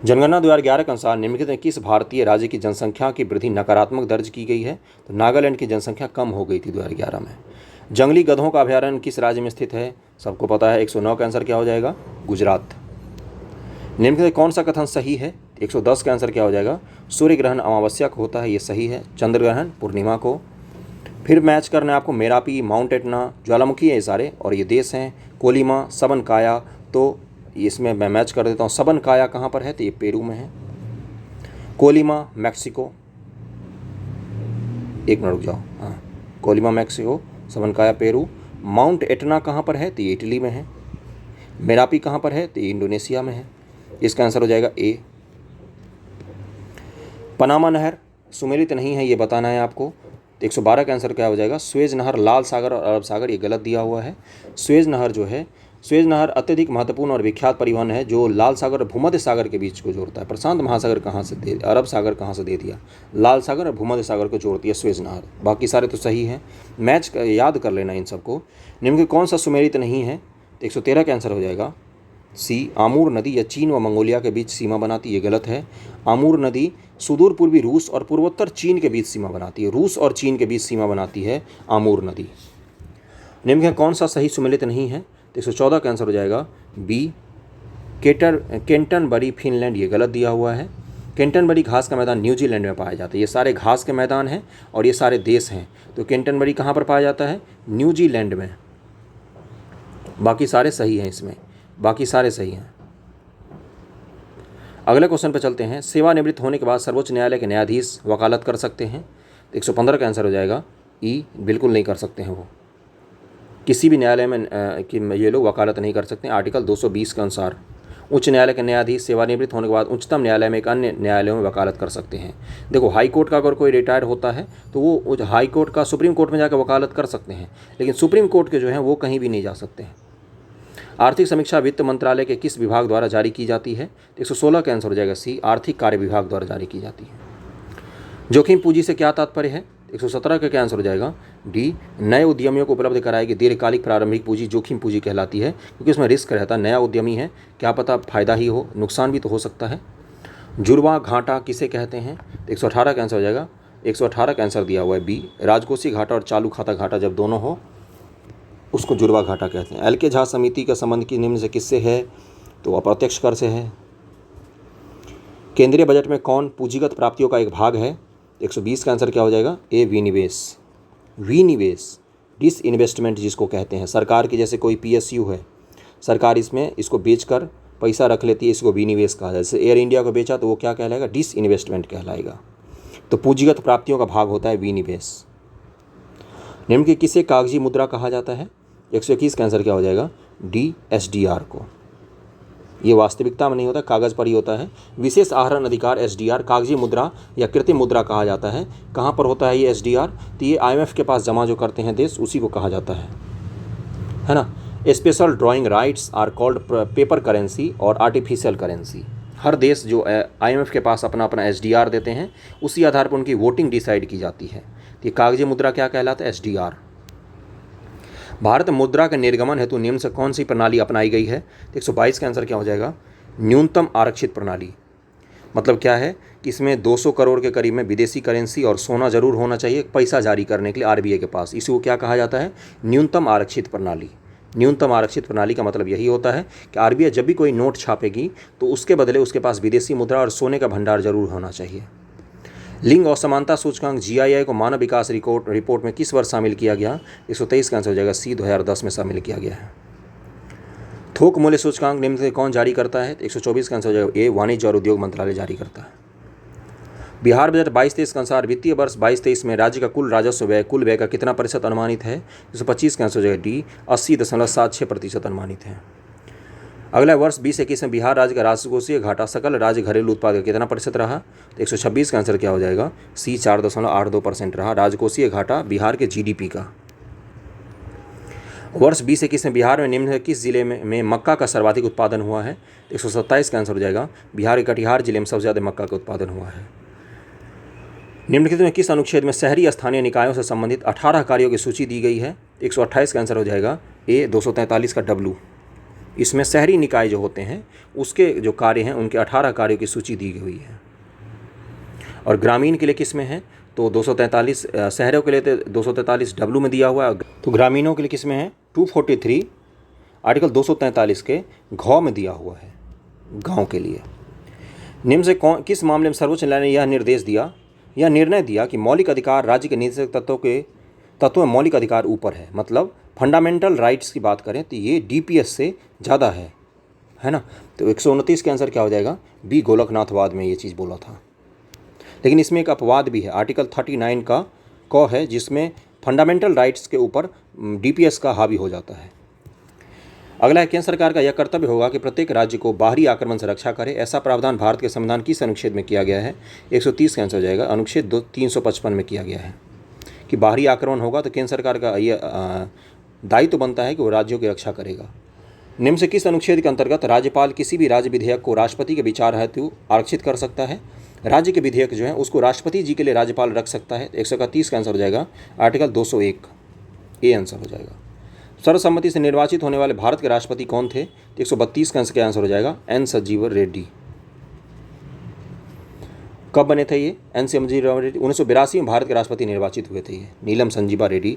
[SPEAKER 1] जनगणना 2011 के अनुसार निम्नलिखित में किस भारतीय राज्य की जनसंख्या की वृद्धि नकारात्मक दर्ज की गई है? तो नागालैंड की जनसंख्या कम हो गई थी 2011 में। जंगली गधों का अभयारण्य किस राज्य में स्थित है? सबको पता है। 109 का आंसर क्या हो जाएगा? गुजरात। निम्नलिखित कौन सा कथन सही है? 110 का आंसर क्या हो जाएगा? सूर्य ग्रहण अमावस्या को होता है, ये सही है। चंद्र ग्रहण पूर्णिमा को। फिर मैच करना है आपको। मेरापी, माउंट एटना, ज्वालामुखी है ये सारे, और ये देश हैं। कोलिमा, सबनकाया, तो इसमें मैं मैच कर देता हूँ। सबनकाया कहाँ पर है? तो ये पेरू में है। कोलिमा मैक्सिको, एक मिनट रुक जाओ। हाँ, Colima Mexico, Sabancaya Peru. Mount Etna कहाँ पर है? तो ये इटली में है। मेरापी कहाँ पर है? तो ये इंडोनेशिया में है। इसका आंसर हो जाएगा ए। पनामा नहर सुमेलित नहीं है, ये बताना है आपको। 112 का आंसर क्या हो जाएगा? स्वेज नहर लाल सागर और अरब सागर, ये गलत दिया हुआ है। स्वेज नहर जो है, स्वेज नहर अत्यधिक महत्वपूर्ण और विख्यात परिवहन है जो लाल सागर और भूमध्य सागर के बीच को जोड़ता है। प्रशांत महासागर कहाँ से दे, अरब सागर कहाँ से दे दिया? लाल सागर और भूमध्य सागर को जोड़ती है स्वेज नहर। बाकी सारे तो सही हैं। मैच याद कर लेना इन सबको। निम्न कौन सा सुमेलित नहीं है? 113 का आंसर हो जाएगा सी। आमूर नदी या चीन व मंगोलिया के बीच सीमा बनाती है, ये गलत है। आमूर नदी सुदूर पूर्वी रूस और पूर्वोत्तर चीन के बीच सीमा बनाती है। रूस और चीन के बीच सीमा बनाती है आमूर नदी। निम्न कौन सा सही सुमेलित नहीं है? 114 का आंसर हो जाएगा बी। केंटनबरी फिनलैंड, ये गलत दिया हुआ है। कैंटरबरी घास का मैदान न्यूजीलैंड में पाया जाता है। ये सारे घास के मैदान हैं और ये सारे देश हैं। तो कैंटरबरी कहाँ पर पाया जाता है? न्यूजीलैंड में। बाकी सारे सही हैं, इसमें बाकी सारे सही हैं। अगले क्वेश्चन पर चलते हैं। सेवानिवृत्त होने के बाद सर्वोच्च न्यायालय के न्यायाधीश वकालत कर सकते हैं? 115 का आंसर हो जाएगा ई, बिल्कुल नहीं कर सकते हैं। वो किसी भी न्यायालय में कि ये लोग वकालत नहीं कर सकते। आर्टिकल 220 के अनुसार उच्च न्यायालय के न्यायाधीश सेवानिवृत्त होने के बाद उच्चतम न्यायालय में एक अन्य न्यायालयों में वकालत कर सकते हैं। देखो, हाई कोर्ट का अगर कोई रिटायर होता है तो वो हाई कोर्ट का सुप्रीम कोर्ट में जाकर वकालत कर सकते हैं, लेकिन सुप्रीम कोर्ट के जो हैं वो कहीं भी नहीं जा सकते हैं। आर्थिक समीक्षा वित्त मंत्रालय के किस विभाग द्वारा जारी की जाती है? 116 का आंसर हो जाएगा सी, आर्थिक कार्य विभाग द्वारा जारी की जाती है। जोखिम पूंजी से क्या तात्पर्य है? 117 का क्या आंसर हो जाएगा? डी, नए उद्यमियों को उपलब्ध कराएगी दीर्घकालिक प्रारंभिक पूंजी जोखिम पूंजी कहलाती है, क्योंकि उसमें रिस्क रहता है। नया उद्यमी है, क्या पता फायदा ही हो, नुकसान भी तो हो सकता है। जुड़वा घाटा किसे कहते हैं? 118 का आंसर हो जाएगा, 118 का आंसर दिया हुआ है बी, राजकोषीय घाटा और चालू खाता घाटा जब दोनों हो उसको जुड़वा घाटा कहते हैं। एल.के. झा समिति का संबंध की निम्न से किससे है? तो अप्रत्यक्ष कर से है। केंद्रीय बजट में कौन पूंजीगत प्राप्तियों का एक भाग है? 120 का आंसर क्या हो जाएगा? ए, विनिवेश। विनिवेश, डिसइन्वेस्टमेंट जिसको कहते हैं। सरकार की जैसे कोई PSU है, सरकार इसको बेचकर पैसा रख लेती है, इसको विनिवेश कहा जाए। जैसे एयर इंडिया को बेचा तो वो क्या कहलाएगा? डिसइन्वेस्टमेंट कहलाएगा। तो पूंजीगत प्राप्तियों का भाग होता है विनिवेश। निम्न की किसे कागजी मुद्रा कहा जाता है? 121 का आंसर क्या हो जाएगा? डी, SDR को। ये वास्तविकता में नहीं होता, कागज़ पर ही होता है। विशेष आहरण अधिकार SDR, कागजी मुद्रा या कृत्रिम मुद्रा कहा जाता है। कहाँ पर होता है ये SDR? तो ये IMF के पास जमा जो करते हैं देश, उसी को कहा जाता है ना। Special drawing rights are called paper currency और आर्टिफिशियल करेंसी। हर देश जो IMF के पास अपना अपना SDR देते हैं, उसी आधार पर उनकी वोटिंग डिसाइड की जाती है। तो ये कागजी मुद्रा क्या कहलाता है? SDR। भारत मुद्रा के निर्गमन हेतु निम्न से कौन सी प्रणाली अपनाई गई है? 122 का आंसर क्या हो जाएगा? न्यूनतम आरक्षित प्रणाली। मतलब क्या है कि इसमें 200 करोड़ के करीब में विदेशी करेंसी और सोना जरूर होना चाहिए पैसा जारी करने के लिए RBI के पास। इसी को क्या कहा जाता है? न्यूनतम आरक्षित प्रणाली। न्यूनतम आरक्षित प्रणाली का मतलब यही होता है कि RBI जब भी कोई नोट छापेगी तो उसके बदले उसके पास विदेशी मुद्रा और सोने का भंडार जरूर होना चाहिए। लिंग असमानता सूचकांक GII को मानव विकास रिपोर्ट में किस वर्ष शामिल किया गया? 123 का आंसर हो जाएगा सी, 2010 में शामिल किया गया है। थोक मूल्य सूचकांक निम्न से कौन जारी करता है? 124 का आंसर हो जाएगा ए, वाणिज्य और उद्योग मंत्रालय जारी करता है। बिहार बजट 22-23 के अनुसार वित्तीय वर्ष 22-23 में राज्य का कुल राजस्व व्यय कुल व्यय का कितना प्रतिशत अनुमानित है? 125 का आंसर हो जाएगा डी, 80.76% अनुमानित है। अगला वर्ष 20-21 में बिहार राज्य का राजकोषीय घाटा सकल राज्य घरेलू उत्पाद का कितना प्रतिशत रहा? तो 126 का आंसर क्या हो जाएगा? सी, 4.82% रहा राजकोषीय घाटा बिहार के GDP का। वर्ष 20-21 में बिहार में निम्न किस जिले में मक्का का सर्वाधिक उत्पादन हुआ है? 127 का आंसर हो जाएगा बिहार के कटिहार जिले में सबसे ज़्यादा मक्का का उत्पादन हुआ है। निम्नलिखित में किस अनुच्छेद में शहरी स्थानीय निकायों से संबंधित 18 कार्यों की सूची दी गई है? 128 का आंसर हो जाएगा ए, 243 का W। इसमें शहरी निकाय जो होते हैं उसके जो कार्य हैं उनके 18 कार्यों की सूची दी हुई है। और ग्रामीण के लिए किस में है? तो 243 शहरों के लिए तो 243 W में दिया हुआ है। तो ग्रामीणों के लिए किस में है? 243 आर्टिकल 243 के घ में दिया हुआ है, गांव के लिए। निम्न से किस मामले में सर्वोच्च न्यायालय ने यह निर्णय दिया कि मौलिक अधिकार राज्य के नीतिगत तत्वों में मौलिक अधिकार ऊपर है? मतलब फंडामेंटल राइट्स की बात करें तो ये DPS से ज़्यादा है ना। तो 129 के आंसर क्या हो जाएगा? बी, गोलकनाथवाद में ये चीज़ बोला था। लेकिन इसमें एक अपवाद भी है, आर्टिकल 39 का क है, जिसमें फंडामेंटल राइट्स के ऊपर DPS का हावी हो जाता है। अगला है, केंद्र सरकार का यह कर्तव्य होगा कि प्रत्येक राज्य को बाहरी आक्रमण से रक्षा करे। ऐसा प्रावधान भारत के संविधान किस अनुच्छेद में किया गया है? 130 का आंसर हो जाएगा अनुच्छेद 355 में किया गया है कि बाहरी आक्रमण होगा तो केंद्र सरकार का यह दायित्व बनता है कि वो राज्यों की रक्षा करेगा। निम्न से किस अनुच्छेद के अंतर्गत राज्यपाल किसी भी राज्य विधेयक को राष्ट्रपति के विचार हेतु आरक्षित कर सकता है? राज्य के विधेयक जो है उसको राष्ट्रपति जी के लिए राज्यपाल रख सकता है। 131 का आंसर हो जाएगा आर्टिकल 201 ए आंसर हो जाएगा। सर्वसम्मति से निर्वाचित होने वाले भारत के राष्ट्रपति कौन थे? 132 का आंसर हो जाएगा एन संजीवन रेड्डी। कब बने थे ये? एन संजीवन रेड्डी 1982 में भारत के राष्ट्रपति निर्वाचित हुए थे ये, नीलम संजीवा रेड्डी।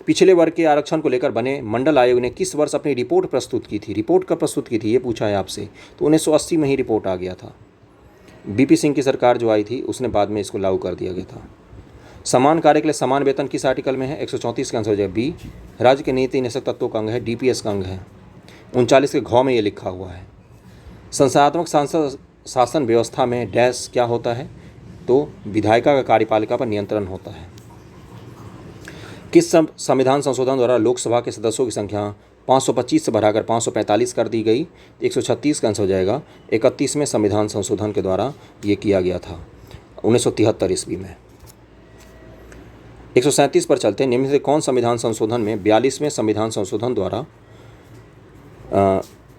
[SPEAKER 1] पिछले वर्ग के आरक्षण को लेकर बने मंडल आयोग ने किस वर्ष अपनी रिपोर्ट प्रस्तुत की थी? रिपोर्ट कब प्रस्तुत की थी ये पूछा है आपसे, तो 1980 में ही रिपोर्ट आ गया था। बीपी सिंह की सरकार जो आई थी उसने बाद में इसको लागू कर दिया गया था। समान कार्य के लिए समान वेतन किस आर्टिकल में है? 134 का आंसर हो जाएगा बी। राज्य के नीति निषेध तत्वों का अंग है, डीपीएस का अंग है। 39 के घ में ये लिखा हुआ है। संस्थात्मक शासन व्यवस्था में डैश क्या होता है? तो विधायिका का कार्यपालिका पर नियंत्रण होता है। किस संविधान संशोधन द्वारा लोकसभा के सदस्यों की संख्या 525 से बढ़ाकर 545 कर दी गई? 136 का आंसर हो जाएगा 31वें संविधान संशोधन के द्वारा ये किया गया था 1973 ईस्वी में। 137 पर चलते हैं। निम्न से कौन संविधान संशोधन में 42वें संविधान संशोधन द्वारा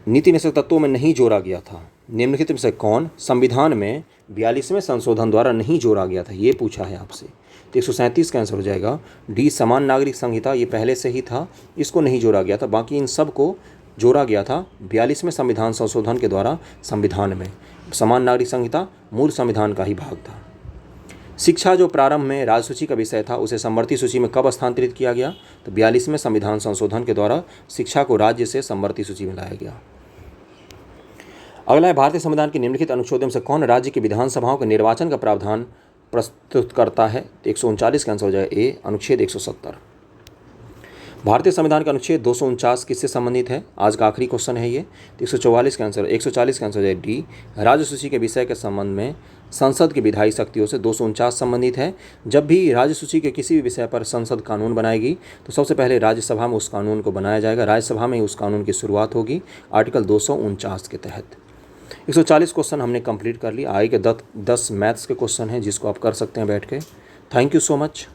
[SPEAKER 1] नीति निषेध तत्वों में नहीं जोड़ा गया था? निम्नलिखित में से कौन संविधान में 42वें संशोधन द्वारा नहीं जोड़ा गया था, ये पूछा है आपसे। तो 137 का आंसर हो जाएगा डी, समान नागरिक संहिता। ये पहले से ही था, इसको नहीं जोड़ा गया था। बाकी इन सब को जोड़ा गया था 42वें संविधान संशोधन के द्वारा संविधान में। समान नागरिक संहिता मूल संविधान का ही भाग था। शिक्षा जो प्रारंभ में राजसूची का विषय था उसे समवर्ती सूची में कब स्थानांतरित किया गया? तो 42वें संविधान संशोधन के द्वारा शिक्षा को राज्य से समवर्ती सूची में लाया गया। अगला है, भारतीय संविधान के निम्नलिखित अनुच्छेदों में से कौन राज्य की विधानसभाओं के निर्वाचन का प्रावधान प्रस्तुत करता है? 139 का आंसर हो जाएगा ए, अनुच्छेद 170। भारतीय संविधान का अनुच्छेद 249 किससे संबंधित है? आज का आखिरी क्वेश्चन है ये। 144 का आंसर 140 का आंसर हो जाएगा डी, राज्य सूची के विषय के संबंध में संसद की विधायी शक्तियों से 249 संबंधित है। जब भी राज्य सूची के किसी भी विषय पर संसद कानून बनाएगी तो सबसे पहले राज्यसभा में उस कानून को बनाया जाएगा, राज्यसभा में उस कानून की शुरुआत होगी आर्टिकल 249 के तहत। 140 क्वेश्चन हमने कंप्लीट कर लिया। आगे के 10 मैथ्स के क्वेश्चन हैं जिसको आप कर सकते हैं बैठ के। Thank you so much.